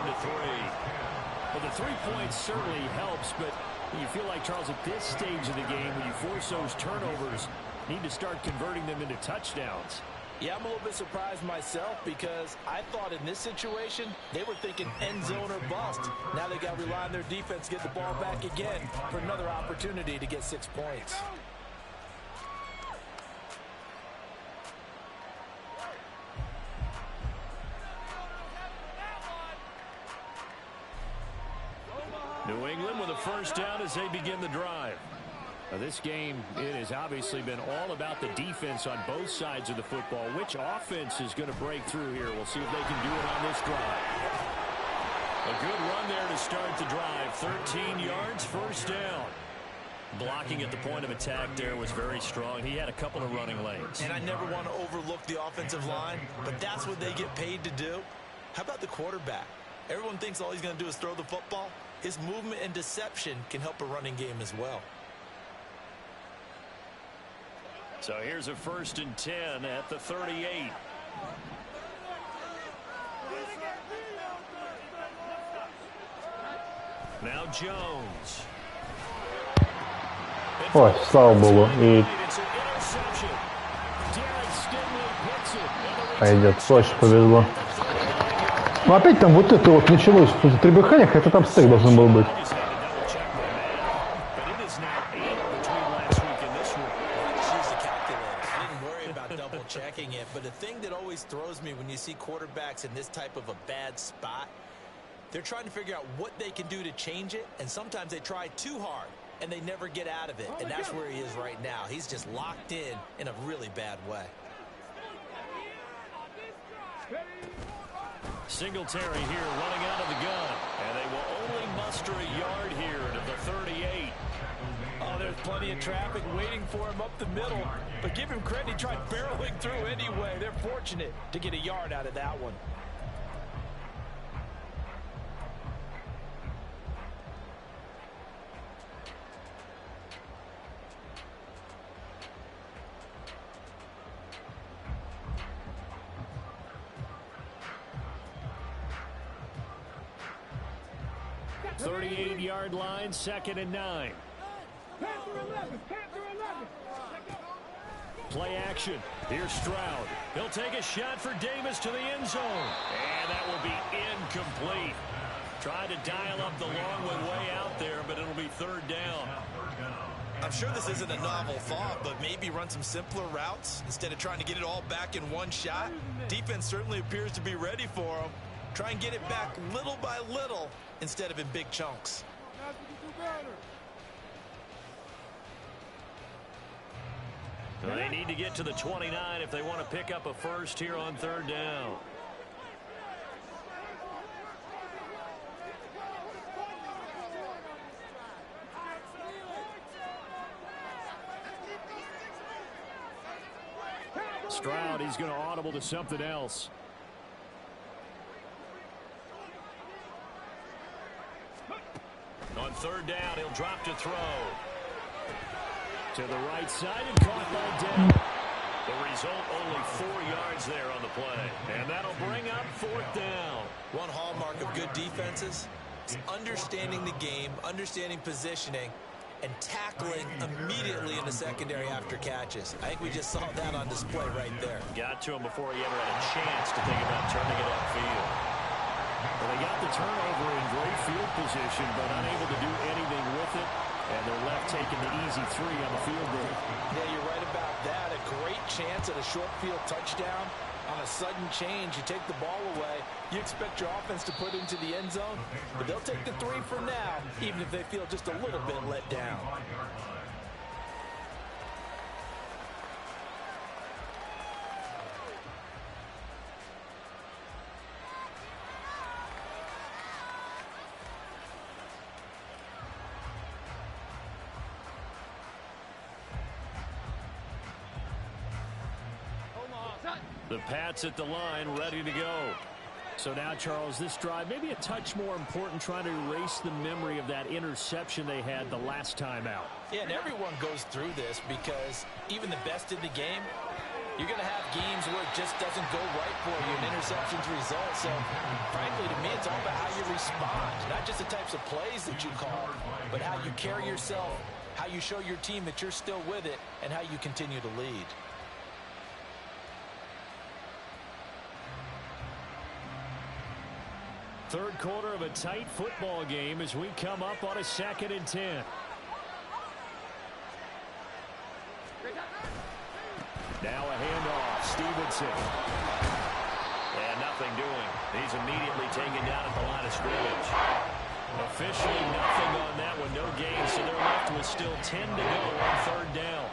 Well, the 3 points certainly helps, but you feel like, Charles, at this stage of the game, when you force those turnovers, need to start converting them into touchdowns. Yeah, I'm a little bit surprised myself because I thought in this situation they were thinking end zone or bust. Now they got to rely on their defense to get the ball back again for another opportunity to get 6 points. New England with a first down as they begin the drive. Now this game, it has obviously been all about the defense on both sides of the football. Which offense is going to break through here? We'll see if they can do it on this drive. A good run there to start the drive. 13 yards, first down. Blocking at the point of attack there was very strong. He had a couple of running lanes. And I never want to overlook the offensive line, but that's what they get paid to do. How about the quarterback? Everyone thinks all he's going to do is throw the football. His movement and deception can help a running game as well. So here's a 1st and 10 at the 38. Now Jones. Ой, слава богу. И пойдет. Очень повезло. Но опять там вот это вот началось. В требуханях это там стык должен был быть. Checking it, but the thing that always throws me when you see quarterbacks in this type of a bad spot, they're trying to figure out what they can do to change it, and sometimes they try too hard and they never get out of it, and that's where he is right now. He's just locked in a really bad way. Singletary here running out of the gun, and they will only muster a yard here to the 38. Oh, there's plenty of traffic waiting for him up the middle. But give him credit, he tried barreling through anyway. They're fortunate to get a yard out of that one. Yard line, 2nd and 9. Play action. Here's Stroud. He'll take a shot for Davis to the end zone. And that will be incomplete. Tried to dial up the long way out there, but it'll be 3rd down. I'm sure this isn't a novel thought, but maybe run some simpler routes instead of trying to get it all back in one shot. Defense certainly appears to be ready for him. Try and get it back little by little instead of in big chunks. Well, they need to get to the 29 if they want to pick up a first here on 3rd down. Stroud, he's going to audible to something else. On 3rd down, he'll drop to throw. To the right side and caught by Day. The result, only 4 yards there on the play. And that'll bring up 4th down. One hallmark of good defenses is understanding the game, understanding positioning, and tackling immediately in the secondary after catches. I think we just saw that on display right there. Got to him before he ever had a chance to think about turning it upfield. Well, they got the turnover in great field position, but unable to do anything with it. And they're left taking the easy 3 on the field goal. Yeah, you're right about that. A great chance at a short field touchdown. On a sudden change, you take the ball away. You expect your offense to put into the end zone, but they'll take the 3 for now, even if they feel just a little bit let down. The Pats at the line, ready to go. So now, Charles, this drive maybe a touch more important, trying to erase the memory of that interception they had the last time out. Yeah, and everyone goes through this because even the best in the game, You're going to have games where it just doesn't go right for you, and interceptions result. So, frankly, to me, it's all about how you respond. Not just the types of plays that you call, but how you carry yourself, how you show your team that you're still with it, and how you continue to lead. Third quarter of a tight football game as we come up on a 2nd and 10. Now a handoff. Stevenson. And nothing doing. He's immediately taken down at the line of scrimmage. Officially nothing on that one. No gain, so they're left with still 10 to go on 3rd down.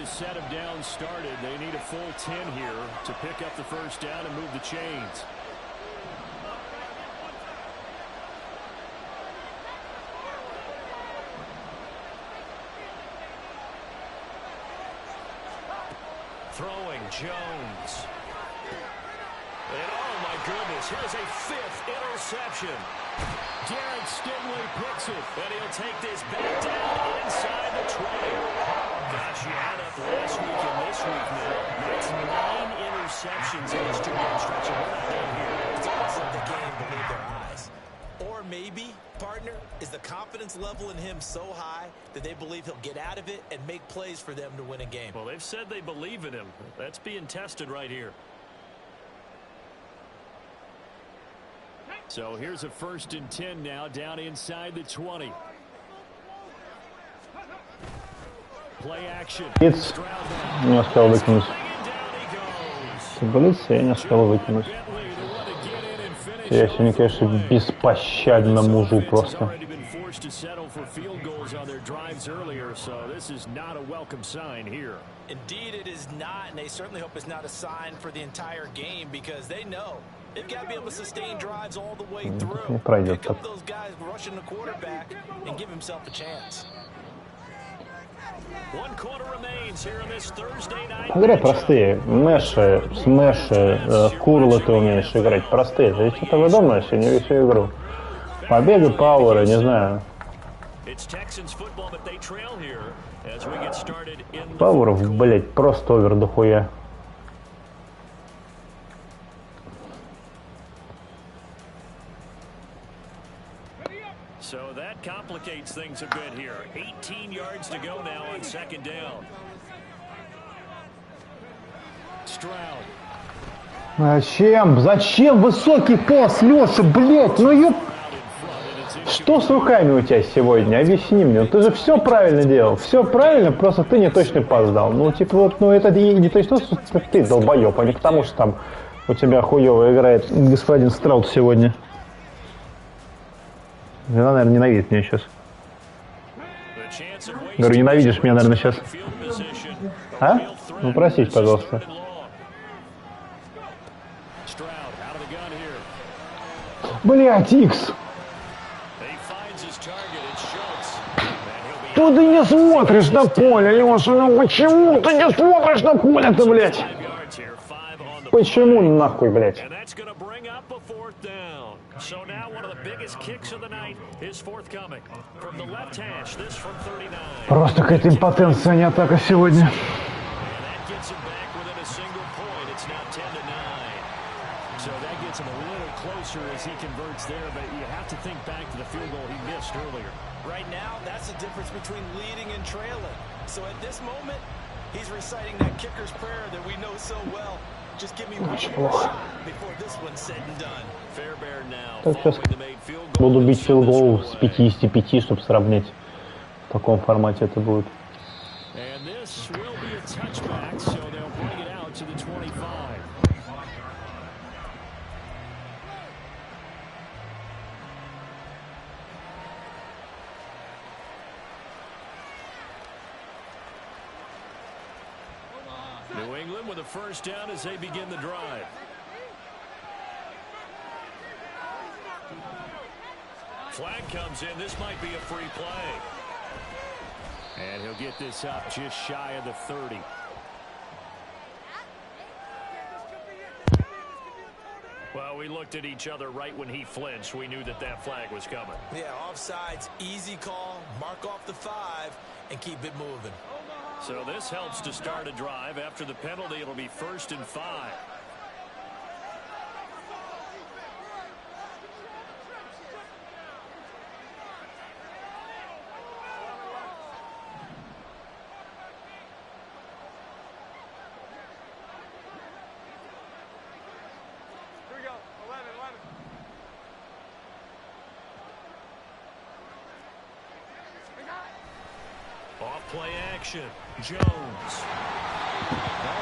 Set of downs started. They need a full 10 here to pick up the 1st down and move the chains. Throwing Jones. And oh my goodness, here's a 5th interception. Derek Stingley picks it, and he'll take this back down inside the 20. Gosh, you add up last week and this week now. That's 9 interceptions in this 2-game stretch, and we're not done here. It's almost like the game believe their eyes. Or maybe, partner, is the confidence level in him so high that they believe he'll get out of it and make plays for them to win a game. Well, they've said they believe in him. That's being tested right here. So here's a 1st and 10 now, down inside the 20. Play action. Не успел выкинуть. Футболист я не успел выкинуть. Я сегодня, конечно, беспощадно мужу просто. Indeed, it is not, and they certainly hope it's not a sign for the entire game because they know they've got to be able to sustain drives all the way through. Pick up those guys rushing the quarterback and give himself a chance. Игры простые. Мэши, смэши, курлы ты умеешь играть. Простые. Ты что-то выдумаешь и не всю игру. Победы, пауэры, не знаю. Пауэров, блять, просто овер дохуя. So that complicates things a bit here. 18 yards to go now on 2nd down. Stroud. Зачем высокий пас, Леша, блять, ну ёп... Что с руками у тебя сегодня? Объясни мне. Ты же все правильно делал. Все правильно, просто ты не точный пас дал. Ну, типа, вот, ну, это не точно, что ты долбоеб, а не потому, что там у тебя хуёво играет господин Страут сегодня. Она, наверное, ненавидит меня сейчас. Говорю, ненавидишь меня, наверное, сейчас. А? Ну, простите, пожалуйста. Блять, Икс! Что ты не смотришь на поле, Леша? Ну почему ты не смотришь на поле-то, блядь? Почему нахуй, блядь? Просто какая-то импотенция, а не атака сегодня. Right now, that's the difference between leading and trailing. So at this moment, he's reciting that kicker's prayer that we know so well. Just give me one more shot before this one's said and done. Fairbairn now. Сейчас буду бить филгол с 55, чтобы сравнять. В таком формате это будет. New England with a first down as they begin the drive. Flag comes in. This might be a free play. And he'll get this up just shy of the 30. Well, we looked at each other right when he flinched. We knew that that flag was coming. Yeah, offsides, easy call, mark off the 5, and keep it moving. So this helps to start a drive. After the penalty, it'll be 1st and 5. Play action. Jones. Well,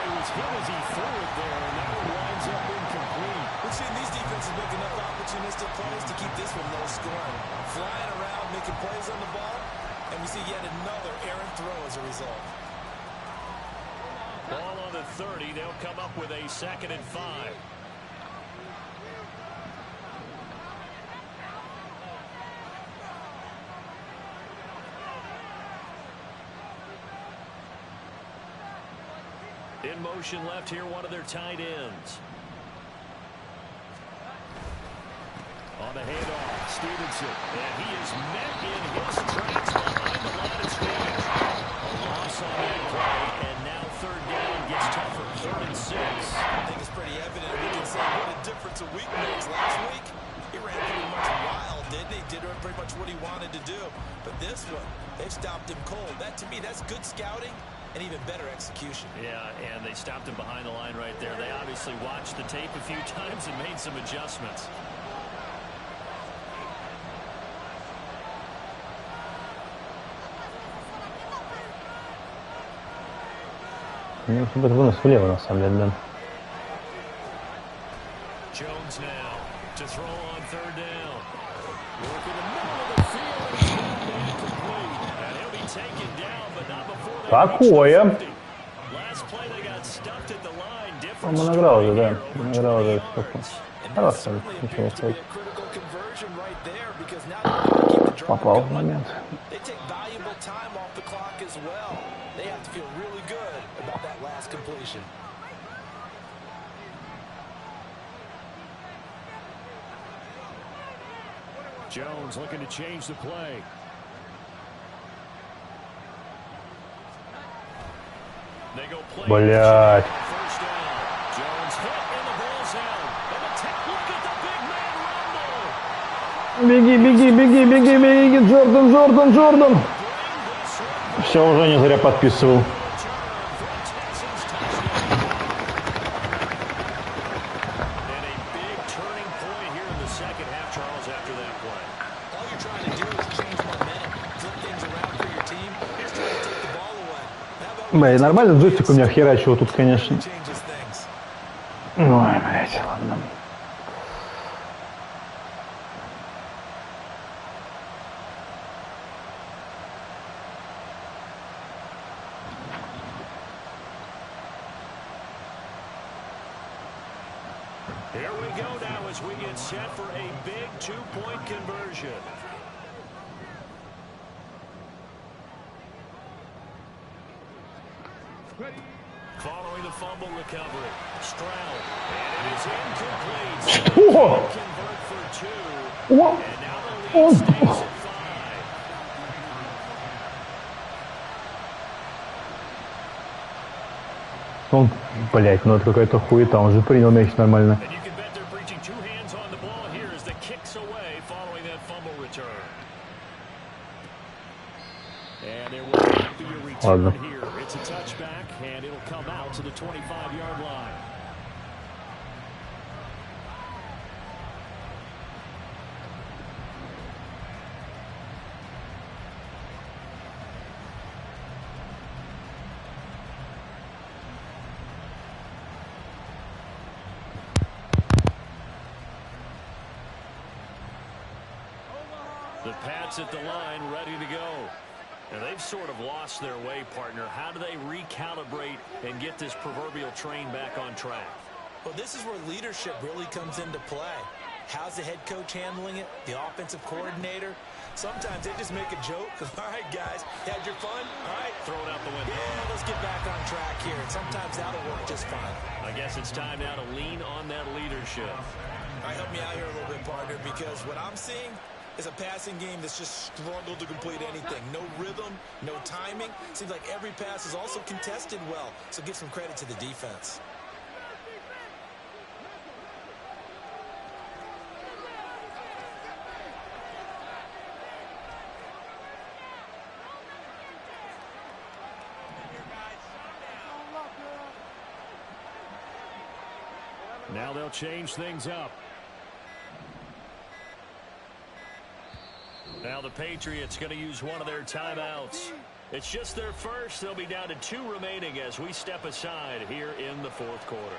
he was hit as he threw it there, and that one winds up incomplete. We've seen these defenses make enough opportunistic plays to keep this one low scoring. Flying around, making plays on the ball, and we see yet another errant throw as a result. Ball on the 30. They'll come up with a 2nd and 5. In motion left here, one of their tight ends. On the handoff, Stevenson. And he is met in his tracks behind the line of scrimmage. A loss on that play, and now 3rd down gets tougher. 3rd and 6. I think it's pretty evident. We can say what a difference a week makes. Last week, he ran pretty much wild, didn't he? Did pretty much what he wanted to do. But this one, they've stopped him cold. That, to me, that's good scouting. And even better execution. Yeah, and they stopped him behind the line right there. They obviously watched the tape a few times and made some adjustments. Мне лучше бы это вынос влево, на самом деле, да. Jones now to throw on 3rd down. Work in the middle of the field and incomplete. And he'll be taken down, but not before they Такое. Last play they got stuffed at the line. Он Difference награл уже, да. over Награл 20 уже штуку. yards. Хорошо, ничего To be сказать. a critical conversion right there because now they're going to keep the drive Попал в going. момент. They take valuable time off the clock as well. They have to feel really good about that last completion. Jones looking to change the play. They go play. Блять. First down. Jones hit in the bullseye. And a look at the big man rumble. Беги, беги, беги, беги, беги, Джордан, Джордан, Джордан. Все, уже не зря подписывал. Блин, нормально джойстик у меня херачил тут, конечно. Ой, блядь, ладно. Here we go now as we get set for a big 2-point conversion. Following the fumble recovery, Stroud, and it is incomplete. О! Convert for 2, О! and now the lead stays at 5. Он, блядь, ну это какая-то хуета, он же принял мяч нормально. And you can bet they're preaching 2 hands on the ball here as the kicks away following that fumble return. And there will be a return here. It's a touchback, and it'll come out to the 25-yard line. The Pats at the line, ready to go. And they've sort of lost their way, partner. How do they recalibrate and get this proverbial train back on track? Well, this is where leadership really comes into play. How's the head coach handling it? The offensive coordinator? Sometimes they just make a joke. All right, guys, had your fun? All right. Throw it out the window. Yeah, let's get back on track here. And sometimes that'll work just fine. I guess it's time now to lean on that leadership. All right, help me out here a little bit, partner, because what I'm seeing is a passing game that's just struggled to complete anything. No rhythm, no timing. Seems like every pass is also contested well, so give some credit to the defense. Now they'll change things up. Now the Patriots going to use one of their timeouts. It's just their first. They'll be down to 2 remaining as we step aside here in the fourth quarter.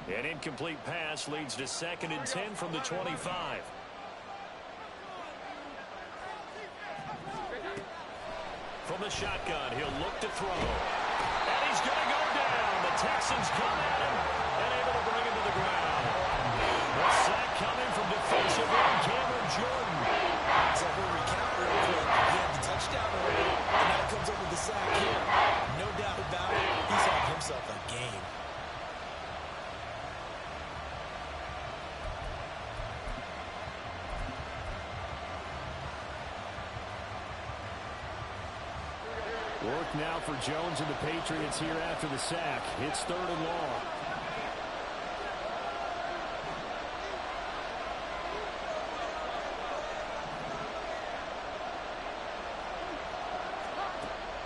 An incomplete pass leads to 2nd and 10 from the 25. From the shotgun, he'll look to throw. And he's going to go down. The Texans come at him and able to bring him to the ground. The sack coming from defensive end Cameron Jordan. So we'll recount real quick. He had the touchdown earlier, and now comes up with the sack here. No doubt about it, he's had himself a game. Work now for Jones and the Patriots here after the sack. It's 3rd and long.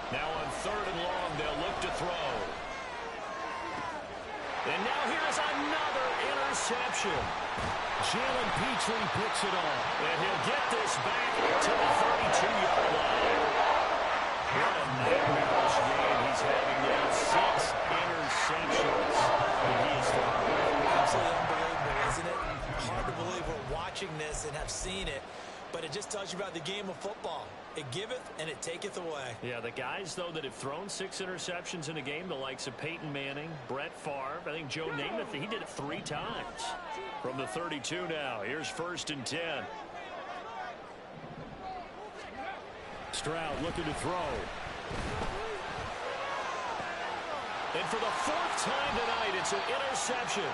Now on 3rd and long, they'll look to throw. And now here's another interception. Jalen Petrie picks it off. And he'll get this back to the 32-yard line. What a nightmarish game he's having now. 6 interceptions. And he is throwing. Absolutely unbelievable, isn't it? Hard to believe we're watching this and have seen it, but it just tells you about the game of football. It giveth and it taketh away. Yeah, the guys, though, that have thrown 6 interceptions in a game, the likes of Peyton Manning, Brett Favre, I think Joe Namath, he did it 3 times. From the 32 now, here's 1st and 10. Stroud looking to throw. And for the 4th time tonight, it's an interception.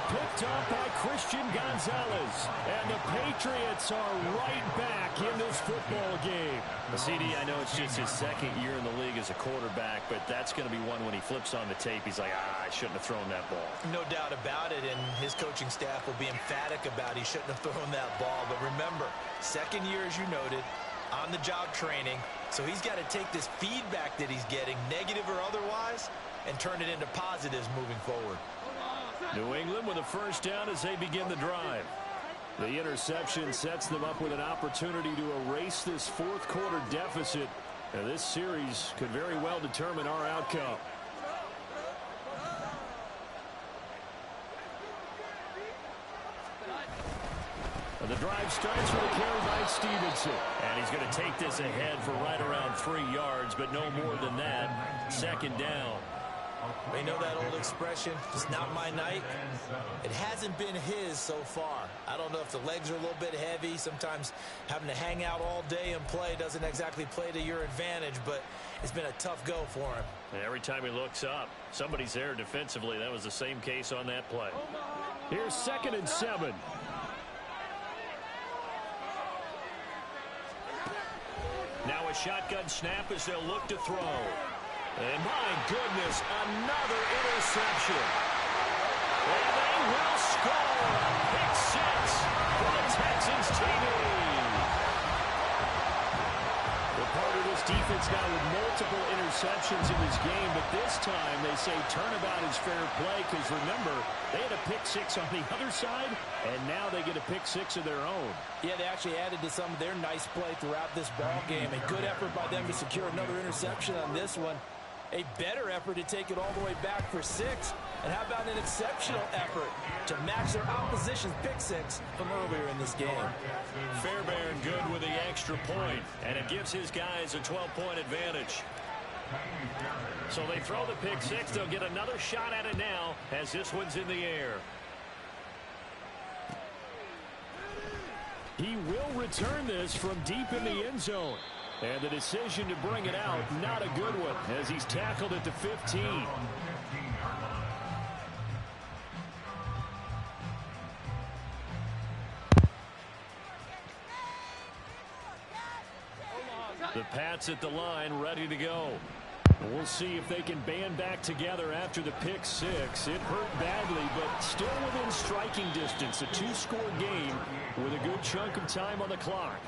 Picked up by Christian Gonzalez. And the Patriots are right back in this football game. CD, I know it's just his 2nd year in the league as a quarterback, but that's going to be one when he flips on the tape. He's like, I shouldn't have thrown that ball. No doubt about it, and his coaching staff will be emphatic about he shouldn't have thrown that ball. But remember, 2nd year, as you noted, on-the-job training, so he's got to take this feedback that he's getting, negative or otherwise, and turn it into positives moving forward. New England with a 1st down as they begin the drive. The interception sets them up with an opportunity to erase this 4th quarter deficit. And this series could very well determine our outcome. And the drive starts with a carry by Stevenson. And he's going to take this ahead for right around 3 yards, but no more than that. 2nd down. We know that old expression, it's not my night. It hasn't been his so far. I don't know if the legs are a little bit heavy. Sometimes having to hang out all day and play doesn't exactly play to your advantage, but it's been a tough go for him. And every time he looks up, somebody's there defensively. That was the same case on that play. Here's 2nd and 7. Now a shotgun snap as they'll look to throw. And my goodness, another interception. And they will score. Pick 6 for the Texans TV. The part of this defense now with multiple interceptions in this game, but this time they say turnabout is fair play because remember, they had a pick 6 on the other side, and now they get a pick 6 of their own. Yeah, they actually added to some of their nice play throughout this ball game. A good effort by them to secure another interception on this one. A better effort to take it all the way back for 6. And how about an exceptional effort to match their opposition's pick 6 from earlier in this game. Fairbairn good with the extra point, and it gives his guys a 12-point advantage. So they throw the pick six. They'll get another shot at it now as this one's in the air. He will return this from deep in the end zone. And the decision to bring it out, not a good one, as he's tackled at the 15. The Pats at the line, ready to go. We'll see if they can band back together after the pick six. It hurt badly, but still within striking distance. A two-score game with a good chunk of time on the clock.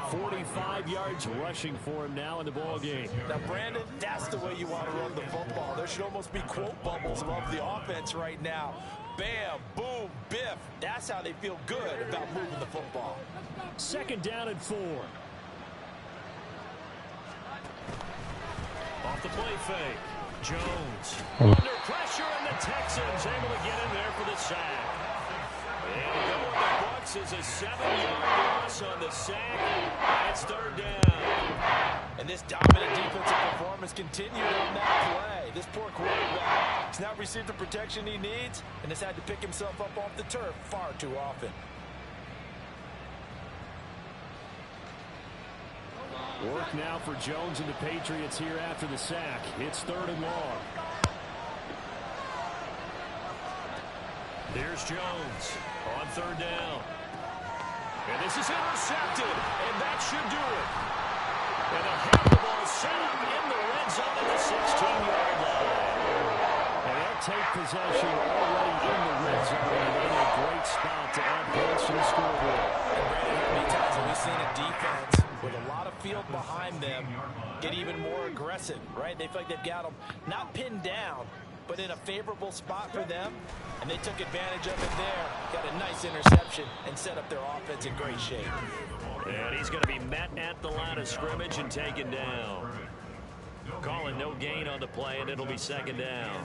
45 yards rushing for him now in the ball game. Now, Brandon, that's the way you want to run the football. There should almost be quote bubbles above the offense right now. Bam, boom, biff. That's how they feel good about moving the football. Second down and 4. Off the play fake. Jones under pressure, and the Texans able to get in there for the sack. And a good one. The Bucs is a 7-yard loss on the sack. That's third down. And this dominant defensive performance continued on that play. This poor quarterback has not received the protection he needs and has had to pick himself up off the turf far too often. Work now for Jones and the Patriots here after the sack. It's third and long. Here's Jones on third down. And this is intercepted, and that should do it. And a half the ball set up in the red zone at the 16-yard line. And they'll take possession already in the red zone, and in a great spot to add points to the scoreboard. And Brandon, how many times have we seen a defense with a lot of field behind them get even more aggressive, right? They feel like they've got them not pinned down, but in a favorable spot for them, and they took advantage of it there. Got a nice interception and set up their offense in great shape. And he's going to be met at the line of scrimmage and taken down. Calling no gain on the play, and it'll be second down.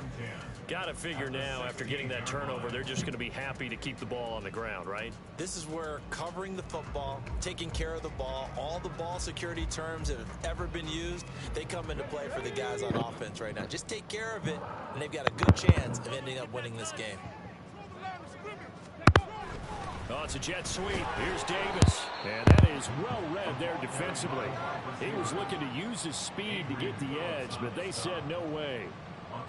Got to figure now, after getting that turnover, they're just going to be happy to keep the ball on the ground, right? This is where covering the football, taking care of the ball, all the ball security terms that have ever been used, they come into play for the guys on offense right now. Just take care of it, and they've got a good chance of ending up winning this game. Oh, it's a jet sweep. Here's Davis. And that is well read there defensively. He was looking to use his speed to get the edge, but they said no way.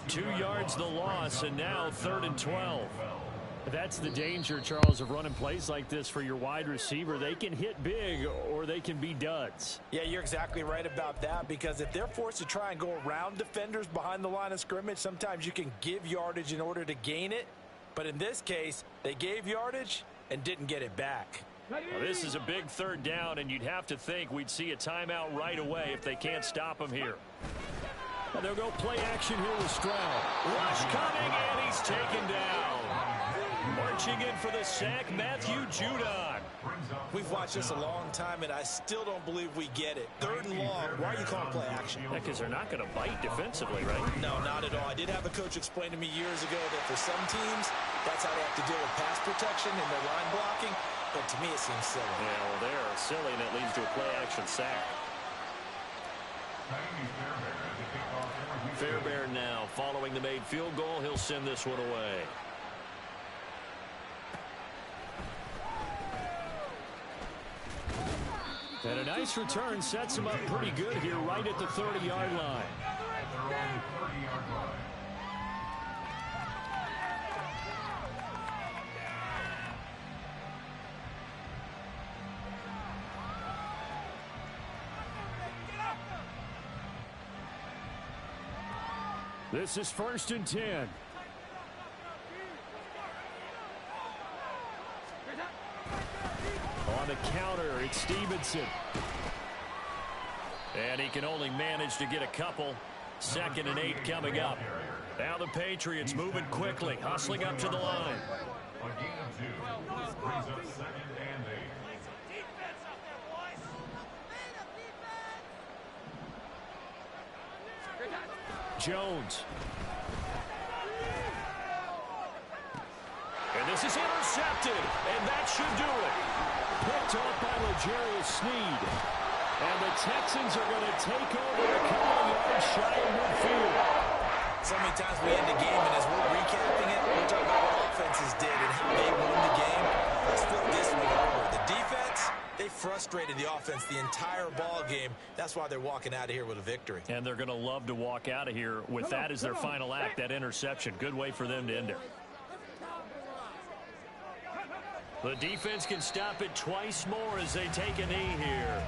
2 yards the loss, and now third and 12. That's the danger, Charles, of running plays like this for your wide receiver. They can hit big, or they can be duds. Yeah, you're exactly right about that, because if they're forced to try and go around defenders behind the line of scrimmage, sometimes you can give yardage in order to gain it. But in this case, they gave yardage and didn't get it back. Well, this is a big third down, and you'd have to think we'd see a timeout right away if they can't stop him here. And they'll go play action here with Stroud. Rush coming, and he's taken down. Marching in for the sack, Matthew Judon. We've watched this a long time, and I still don't believe we get it. Third and long, why are you calling play action? Yeah, because they're not going to bite defensively, right? No, not at all. I did have a coach explain to me years ago that for some teams, that's how they have to deal with pass protection and their line blocking. But to me, it seems silly. Yeah, well, they're silly, and it leads to a play-action sack. Fairbairn now, following the made field goal, he'll send this one away. And a nice return sets him up pretty good here right at the 30-yard line. This is 1st and 10. On the counter, it's Stevenson. And he can only manage to get a couple. 2nd and 8 coming up. Now the Patriots moving quickly, hustling up to the line. Jones. And this is intercepted, and that should do it. Picked off by L'Jarius Sneed. And the Texans are going to take over a couple of yards shy of midfield. So many times we end the game, and as we're recapping it, we're talking about what offenses did and how they won the game. Let's flip this one over. The defense, they frustrated the offense the entire ball game. That's why they're walking out of here with a victory. And they're going to love to walk out of here with that as their final act, that interception. Good way for them to end it. The defense can stop it twice more as they take a knee here.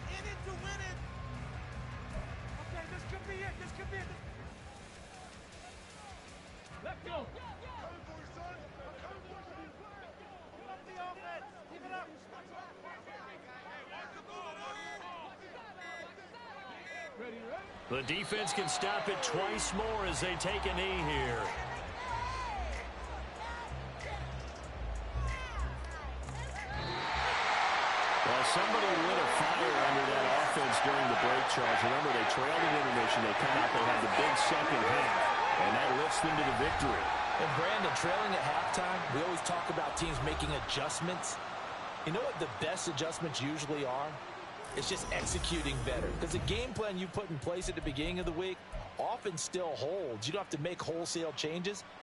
In it to win it. Okay, this could be it. This could be it. Let's go. Coming for you, son. I'm coming for you. Keep up the offense. Keep it up. Ready, ready? The defense can stop it twice more as they take a knee here. Well, somebody lit a fire under that offense during the break charge. Remember, they trailed at intermission. They come out, they have the big second half, and that lifts them to the victory. And Brandon, trailing at halftime, we always talk about teams making adjustments. You know what the best adjustments usually are? It's just executing better. Because the game plan you put in place at the beginning of the week often still holds. You don't have to make wholesale changes.